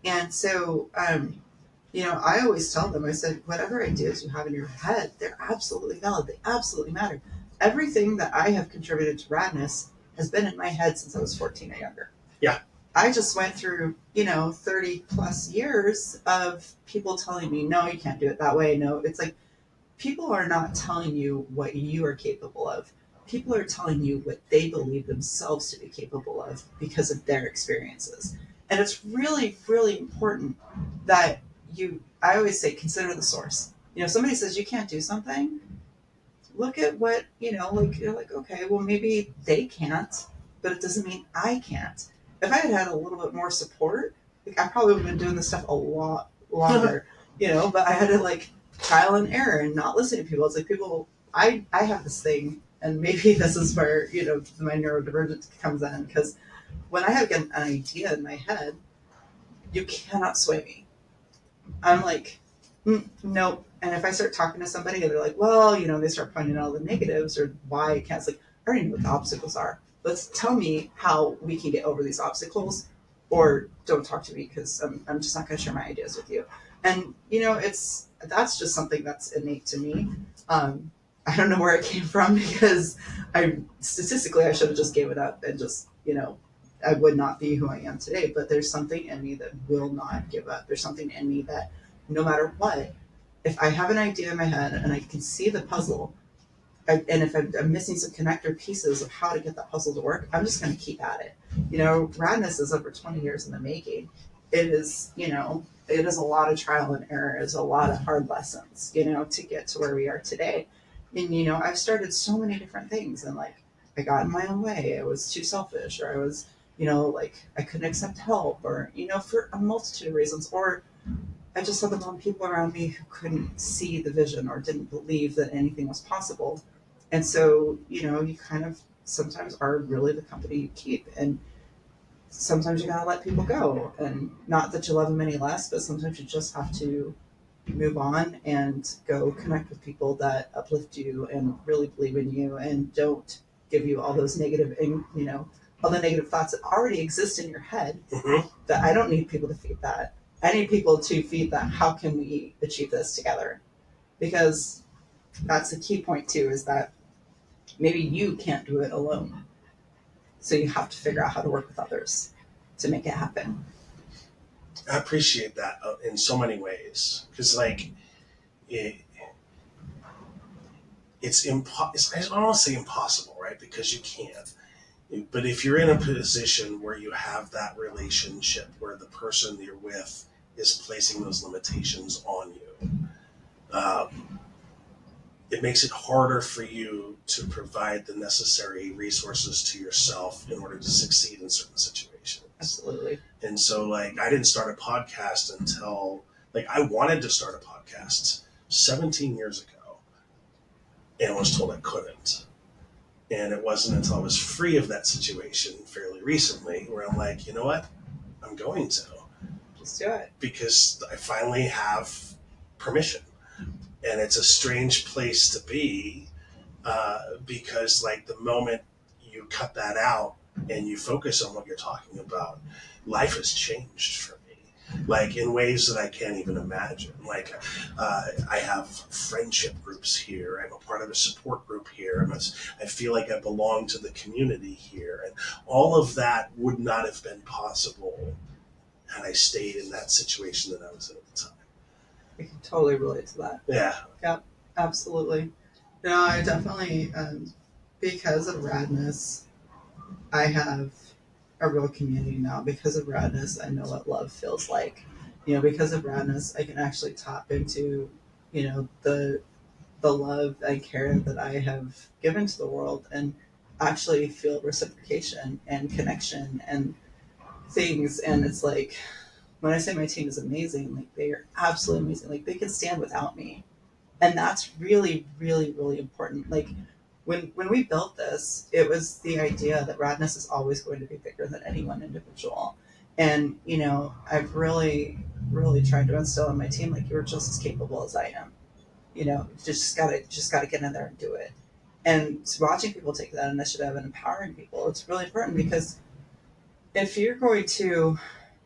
And so, I always tell them, I said, whatever ideas you have in your head, they're absolutely valid. They absolutely matter. Everything that I have contributed to Radness has been in my head since I was 14 or younger.
Yeah.
I just went through, 30 plus years of people telling me, no, you can't do it that way. No, it's like people are not telling you what you are capable of. People are telling you what they believe themselves to be capable of because of their experiences. And it's really, really important that I always say, consider the source. If somebody says you can't do something, look at what, like, you're like, okay, well, maybe they can't, but it doesn't mean I can't. If I had had a little bit more support, like, I probably would have been doing this stuff a lot longer, but I had to, like, trial and error and not listen to people. It's like I have this thing, and maybe this is where, my neurodivergence comes in, because when I have an idea in my head, you cannot sway me. I'm like, nope. And if I start talking to somebody and they're like, well, they start pointing out all the negatives or why I can't, it's like, I already know what the obstacles are. Let's tell me how we can get over these obstacles, or don't talk to me, because I'm just not going to share my ideas with you. And, that's just something that's innate to me. I don't know where it came from, because statistically, I should have just gave it up and just, I would not be who I am today. But there's something in me that will not give up. There's something in me that no matter what, if I have an idea in my head and I can see the puzzle, and if I'm missing some connector pieces of how to get that puzzle to work, I'm just going to keep at it. Radness is over 20 years in the making. It is, it is a lot of trial and error. It's a lot of hard lessons, to get to where we are today. And, I've started so many different things, and like, I got in my own way. I was too selfish, or I was, like, I couldn't accept help, or, for a multitude of reasons, or I just had the wrong people around me who couldn't see the vision or didn't believe that anything was possible. And so, you kind of sometimes are really the company you keep. And sometimes you gotta let people go. And not that you love them any less, but sometimes you just have to move on and go connect with people that uplift you and really believe in you and don't give you all those negative, all the negative thoughts that already exist in your head.
Mm-hmm.
That I don't need people to feed that. I need people to feed that. How can we achieve this together? Because that's the key point too, is that maybe you can't do it alone. So you have to figure out how to work with others to make it happen.
I appreciate that in so many ways, because like it's I don't want to say impossible, right? Because you can't. But if you're in a position where you have that relationship where the person you're with is placing those limitations on you, it makes it harder for you to provide the necessary resources to yourself in order to succeed in certain situations.
Absolutely.
And so, like, I didn't start a podcast until, like, I wanted to start a podcast 17 years ago and was told I couldn't. And it wasn't until I was free of that situation fairly recently where I'm like, you know what? I'm going to.
Just do it.
Because I finally have permission. And it's a strange place to be because, like, the moment you cut that out and you focus on what you're talking about, life has changed for me. Like, in ways that I can't even imagine. Like, I have friendship groups here. I'm a part of a support group here. I feel like I belong to the community here. And all of that would not have been possible had I stayed in that situation that I was in at the time.
I can totally relate to that.
Yeah.
Yep, absolutely. No, I definitely, because of Radness, I have a real community now. Because of Radness, I know what love feels like. Because of Radness, I can actually tap into, the love and care that I have given to the world, and actually feel reciprocation and connection and things. And it's like, when I say my team is amazing, like, they are absolutely amazing. Like, they can stand without me. And that's really, really, really important. Like, when we built this, it was the idea that Radness is always going to be bigger than any one individual. And, I've really, really tried to instill in my team, like, you're just as capable as I am. You just gotta get in there and do it. And watching people take that initiative and empowering people, it's really important, because if you're going to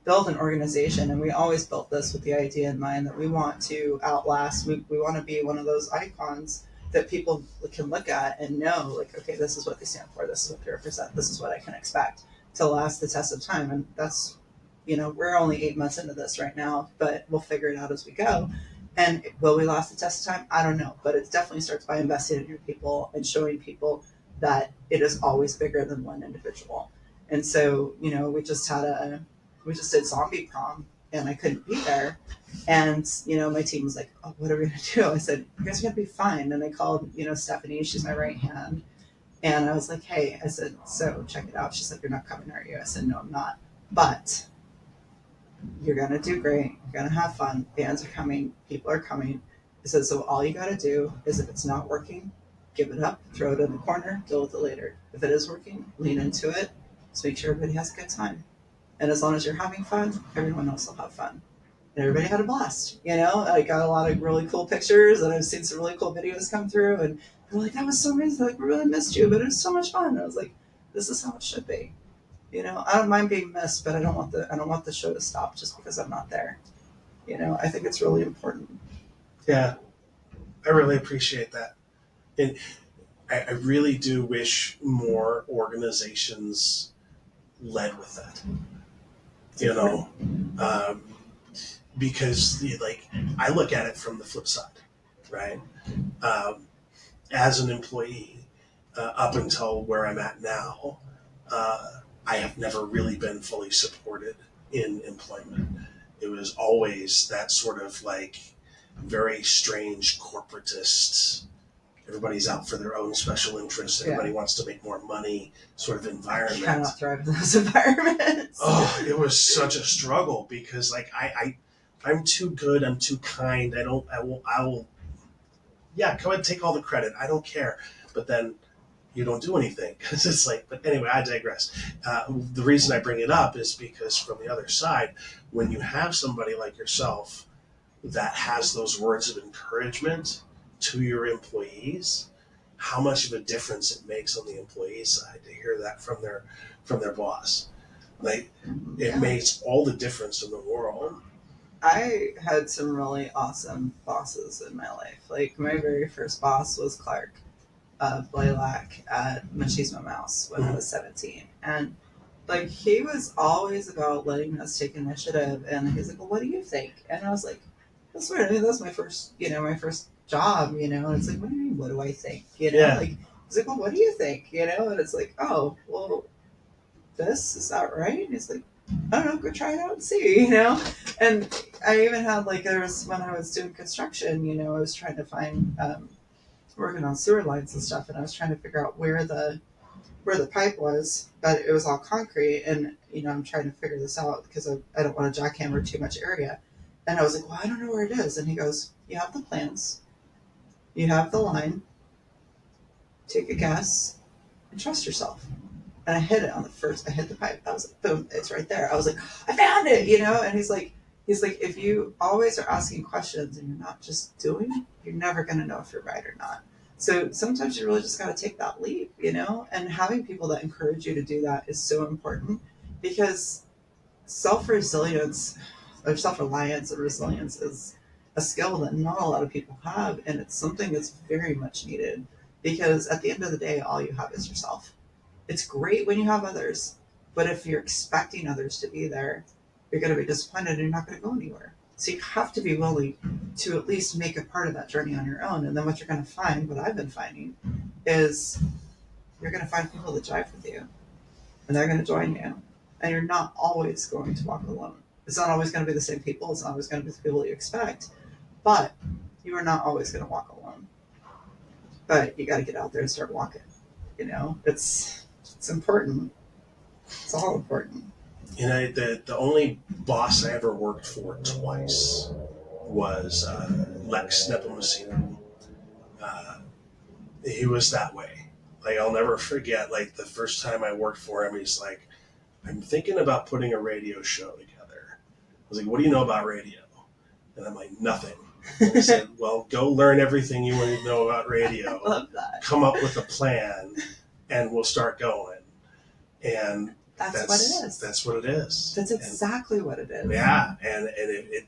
build an organization, and we always built this with the idea in mind that we want to outlast, we want to be one of those icons that people can look at and know, like, okay, this is what they stand for, this is what they represent, this is what I can expect to last the test of time. And that's, we're only 8 months into this right now, but we'll figure it out as we go. And will we last the test of time? I don't know, but it definitely starts by investing in your people and showing people that it is always bigger than one individual. And so, we just did zombie prom, and I couldn't be there. And, my team was like, oh, what are we going to do? I said, you guys are going to be fine. And I called, Stephanie, she's my right hand. And I was like, hey, I said, so check it out. She's like, you're not coming, are you? I said, no, I'm not. But you're going to do great. You're going to have fun. Bands are coming. People are coming. I said, so all you got to do is, if it's not working, give it up, throw it in the corner, deal with it later. If it is working, lean into it. Just make sure everybody has a good time. And as long as you're having fun, everyone else will have fun. And everybody had a blast. I got a lot of really cool pictures, and I've seen some really cool videos come through, and they're like, that was so amazing. Like, we really missed you, but it was so much fun. And I was like, this is how it should be. I don't mind being missed, but I don't want the show to stop just because I'm not there. I think it's really important.
Yeah, I really appreciate that. And I really do wish more organizations led with that. Because I look at it from the flip side, right? As an employee, up until where I'm at now, I have never really been fully supported in employment. It was always that sort of very strange corporatist, everybody's out for their own special interest, everybody wants to make more money sort of environment.
I cannot thrive in those environments.
Oh, it was such a struggle, because I'm too good, I'm too kind, I will yeah, go ahead and take all the credit, I don't care. But then you don't do anything, because it's but anyway, I digress. The reason I bring it up is because from the other side, when you have somebody like yourself that has those words of encouragement to your employees, how much of a difference it makes on the employee side to hear that from their boss. It makes all the difference in the world.
I had some really awesome bosses in my life. My very first boss was Clark Blaylock at Machismo Mouse when I was 17. And he was always about letting us take initiative. And he's like, well, what do you think? And I was like, that's weird. I mean, that's my first job, and it's like, what do you mean, what do I think? He's like, well, what do you think? And it's like, oh, well, is that right? And he's like, I don't know, go try it out and see, And I even had there was, when I was doing construction, I was trying to find working on sewer lines and stuff, and I was trying to figure out where the pipe was, but it was all concrete, and I'm trying to figure this out because I don't want to jackhammer too much area. And I was like, well, I don't know where it is. And he goes, you have the plans, you have the line, take a guess, and trust yourself. And I hit it on I hit the pipe. I was like, boom, it's right there. I was like, I found it, And he's like, if you always are asking questions and you're not just doing, you're never going to know if you're right or not. So sometimes you really just got to take that leap, and having people that encourage you to do that is so important, because self-resilience or self-reliance and resilience is a skill that not a lot of people have. And it's something that's very much needed, because at the end of the day, all you have is yourself. It's great when you have others, but if you're expecting others to be there, you're going to be disappointed and you're not going to go anywhere. So you have to be willing to at least make a part of that journey on your own. And then what you're going to find, what I've been finding, is you're going to find people that jive with you, and they're going to join you. And you're not always going to walk alone. It's not always going to be the same people. It's not always going to be the people you expect. But you are not always going to walk alone. But you got to get out there and start walking. It's important. It's all important.
The only boss I ever worked for twice was Lex Nepomuceno. He was that way. I'll never forget, the first time I worked for him, he's like, I'm thinking about putting a radio show together. I was like, what do you know about radio? And I'm like, nothing. And I said, well, go learn everything you want to know about radio.
I love that.
Come up with a plan, and we'll start going. And
That's what it is.
That's what it is.
That's exactly what it is.
Yeah, and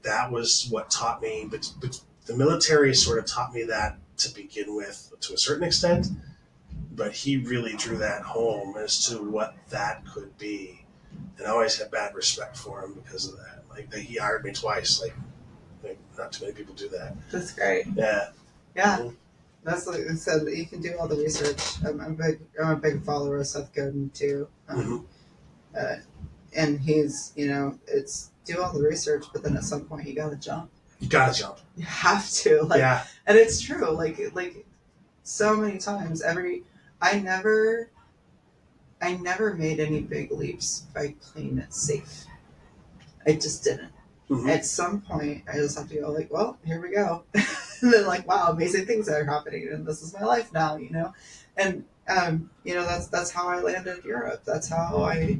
that was what taught me. But the military sort of taught me that to begin with, to a certain extent. But he really drew that home as to what that could be, and I always had bad respect for him because of that. Like he hired me twice. Like not too many people do that.
That's great.
Yeah.
Yeah.
Mm-hmm.
That's like I said. You can do all the research. I'm a big follower of Seth Godin too. And he's, it's do all the research, but then at some point you gotta jump.
You gotta jump.
You have to. And it's true. Like so many times. I never made any big leaps by playing it safe. I just didn't. Mm-hmm. At some point, I just have to go like, well, here we go. And then like, wow, amazing things are happening, and this is my life now, And that's how I landed in Europe. That's how I,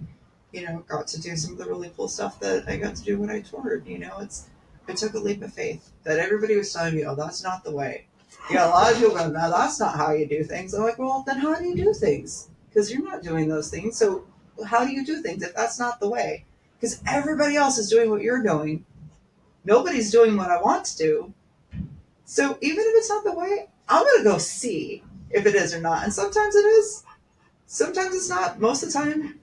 got to do some of the really cool stuff that I got to do when I toured. I took a leap of faith that everybody was telling me, oh, that's not the way. You got a lot of people going, no, that's not how you do things. I'm like, well, then how do you do things? Because you're not doing those things. So how do you do things if that's not the way? Because everybody else is doing what you're doing. Nobody's doing what I want to do. So even if it's not the way, I'm going to go see if it is or not. And sometimes it is. Sometimes it's not. Most of the time,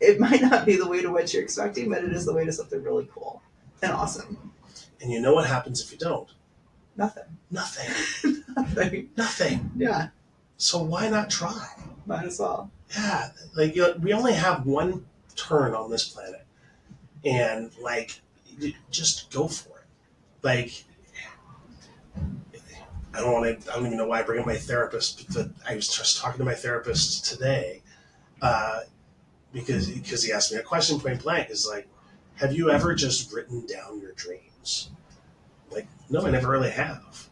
it might not be the way to what you're expecting, but it is the way to something really cool and awesome.
And you know what happens if you don't?
Nothing.
Nothing.
Yeah.
So why not try?
Might as well.
Yeah. We only have one turn on this planet. And just go for it. I don't even know why I bring up my therapist, but I was just talking to my therapist today because he asked me a question point blank. Is like, have you ever just written down your dreams? Like, no, I never really have.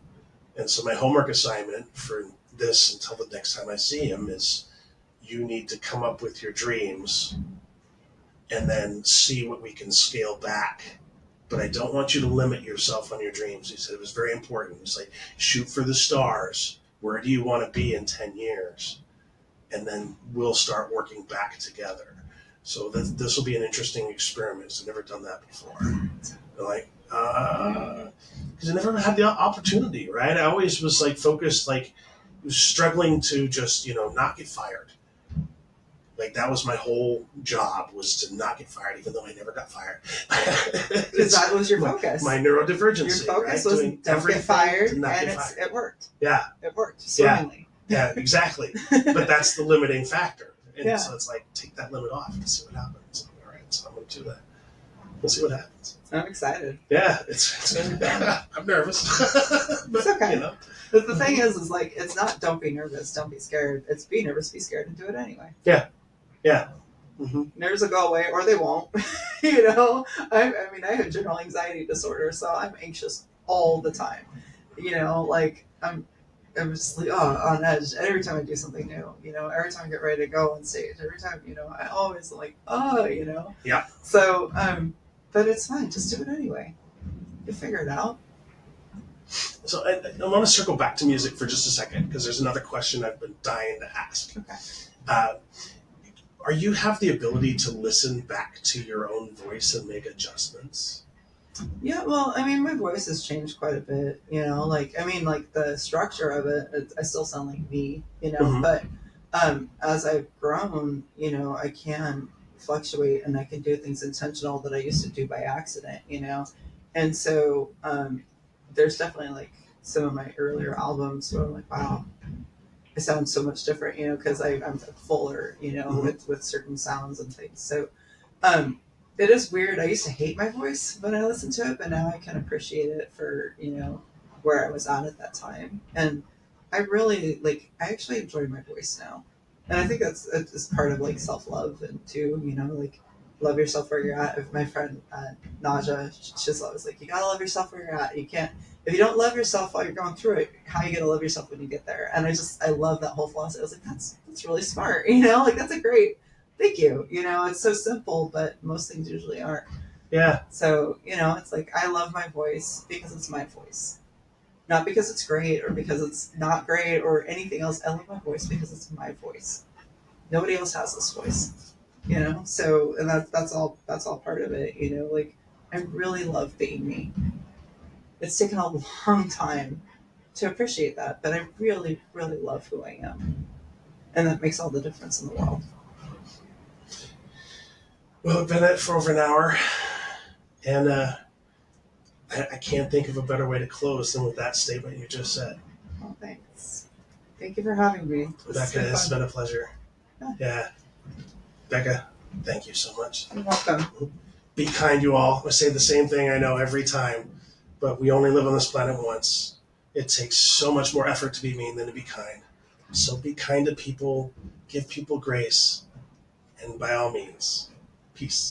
And so my homework assignment for this until the next time I see him is you need to come up with your dreams and then see what we can scale back. But I don't want you to limit yourself on your dreams. He said it was very important. He's like, shoot for the stars. Where do you want to be in 10 years? And then we'll start working back together. So this will be an interesting experiment. I've never done that before. They're because I never had the opportunity, right? I always was focused, struggling to just, not get fired. That was my whole job, was to not get fired, even though I never got fired.
Because that was your focus.
My neurodivergency.
Your focus was don't get fired, and it worked.
Yeah.
It worked swimmingly.
Yeah, exactly. But that's the limiting factor. And so it's take that limit off and see what happens. All right, so I'm going to do that. We'll see what happens.
I'm excited.
Yeah, it's I'm nervous. But,
it's okay. But the thing is it's not don't be nervous, don't be scared. It's be nervous, be scared, and do it anyway.
Yeah. Yeah. Mm-hmm.
Nerves will go away, or they won't. I have general anxiety disorder, so I'm anxious all the time. I'm just on edge every time I do something new. Every time I get ready to go on stage, every time I always
Yeah.
So but it's fine. Just do it anyway. You figure it out.
So I want to circle back to music for just a second because there's another question I've been dying to ask.
Okay.
Are you have the ability to listen back to your own voice and make adjustments?
Yeah, well, my voice has changed quite a bit, the structure of it, I still sound like me,
Mm-hmm.
But as I've grown, I can fluctuate and I can do things intentional that I used to do by accident, And so there's definitely some of my earlier albums where I'm like, wow, I sound so much different, because I'm fuller,
Mm-hmm.
with certain sounds and things. So it is weird. I used to hate my voice when I listened to it, but now I can appreciate it for, where I was at that time. And I really, I actually enjoy my voice now. And I think it's part of, self-love and too, love yourself where you're at. If my friend, Naja, she's always you gotta love yourself where you're at. You can't, if you don't love yourself while you're going through it, how are you gonna love yourself when you get there? And I love that whole philosophy. I was that's really smart, that's a great, thank you. It's so simple, but most things usually aren't.
Yeah.
So, it's I love my voice because it's my voice. Not because it's great or because it's not great or anything else. I love my voice because it's my voice. Nobody else has this voice, So, and that's all part of it, Like, I really love being me. It's taken a long time to appreciate that, but I really, really love who I am, and that makes all the difference in the world.
Well, we've been at it for over an hour, and I can't think of a better way to close than with that statement you just said.
Well, thanks. Thank you for having me.
Becka, it's been a pleasure.
Yeah.
Yeah. Becka, thank you so much.
You're welcome.
Be kind, you all. I say the same thing I know every time, but we only live on this planet once. It takes so much more effort to be mean than to be kind. So be kind to people, give people grace, and by all means, peace.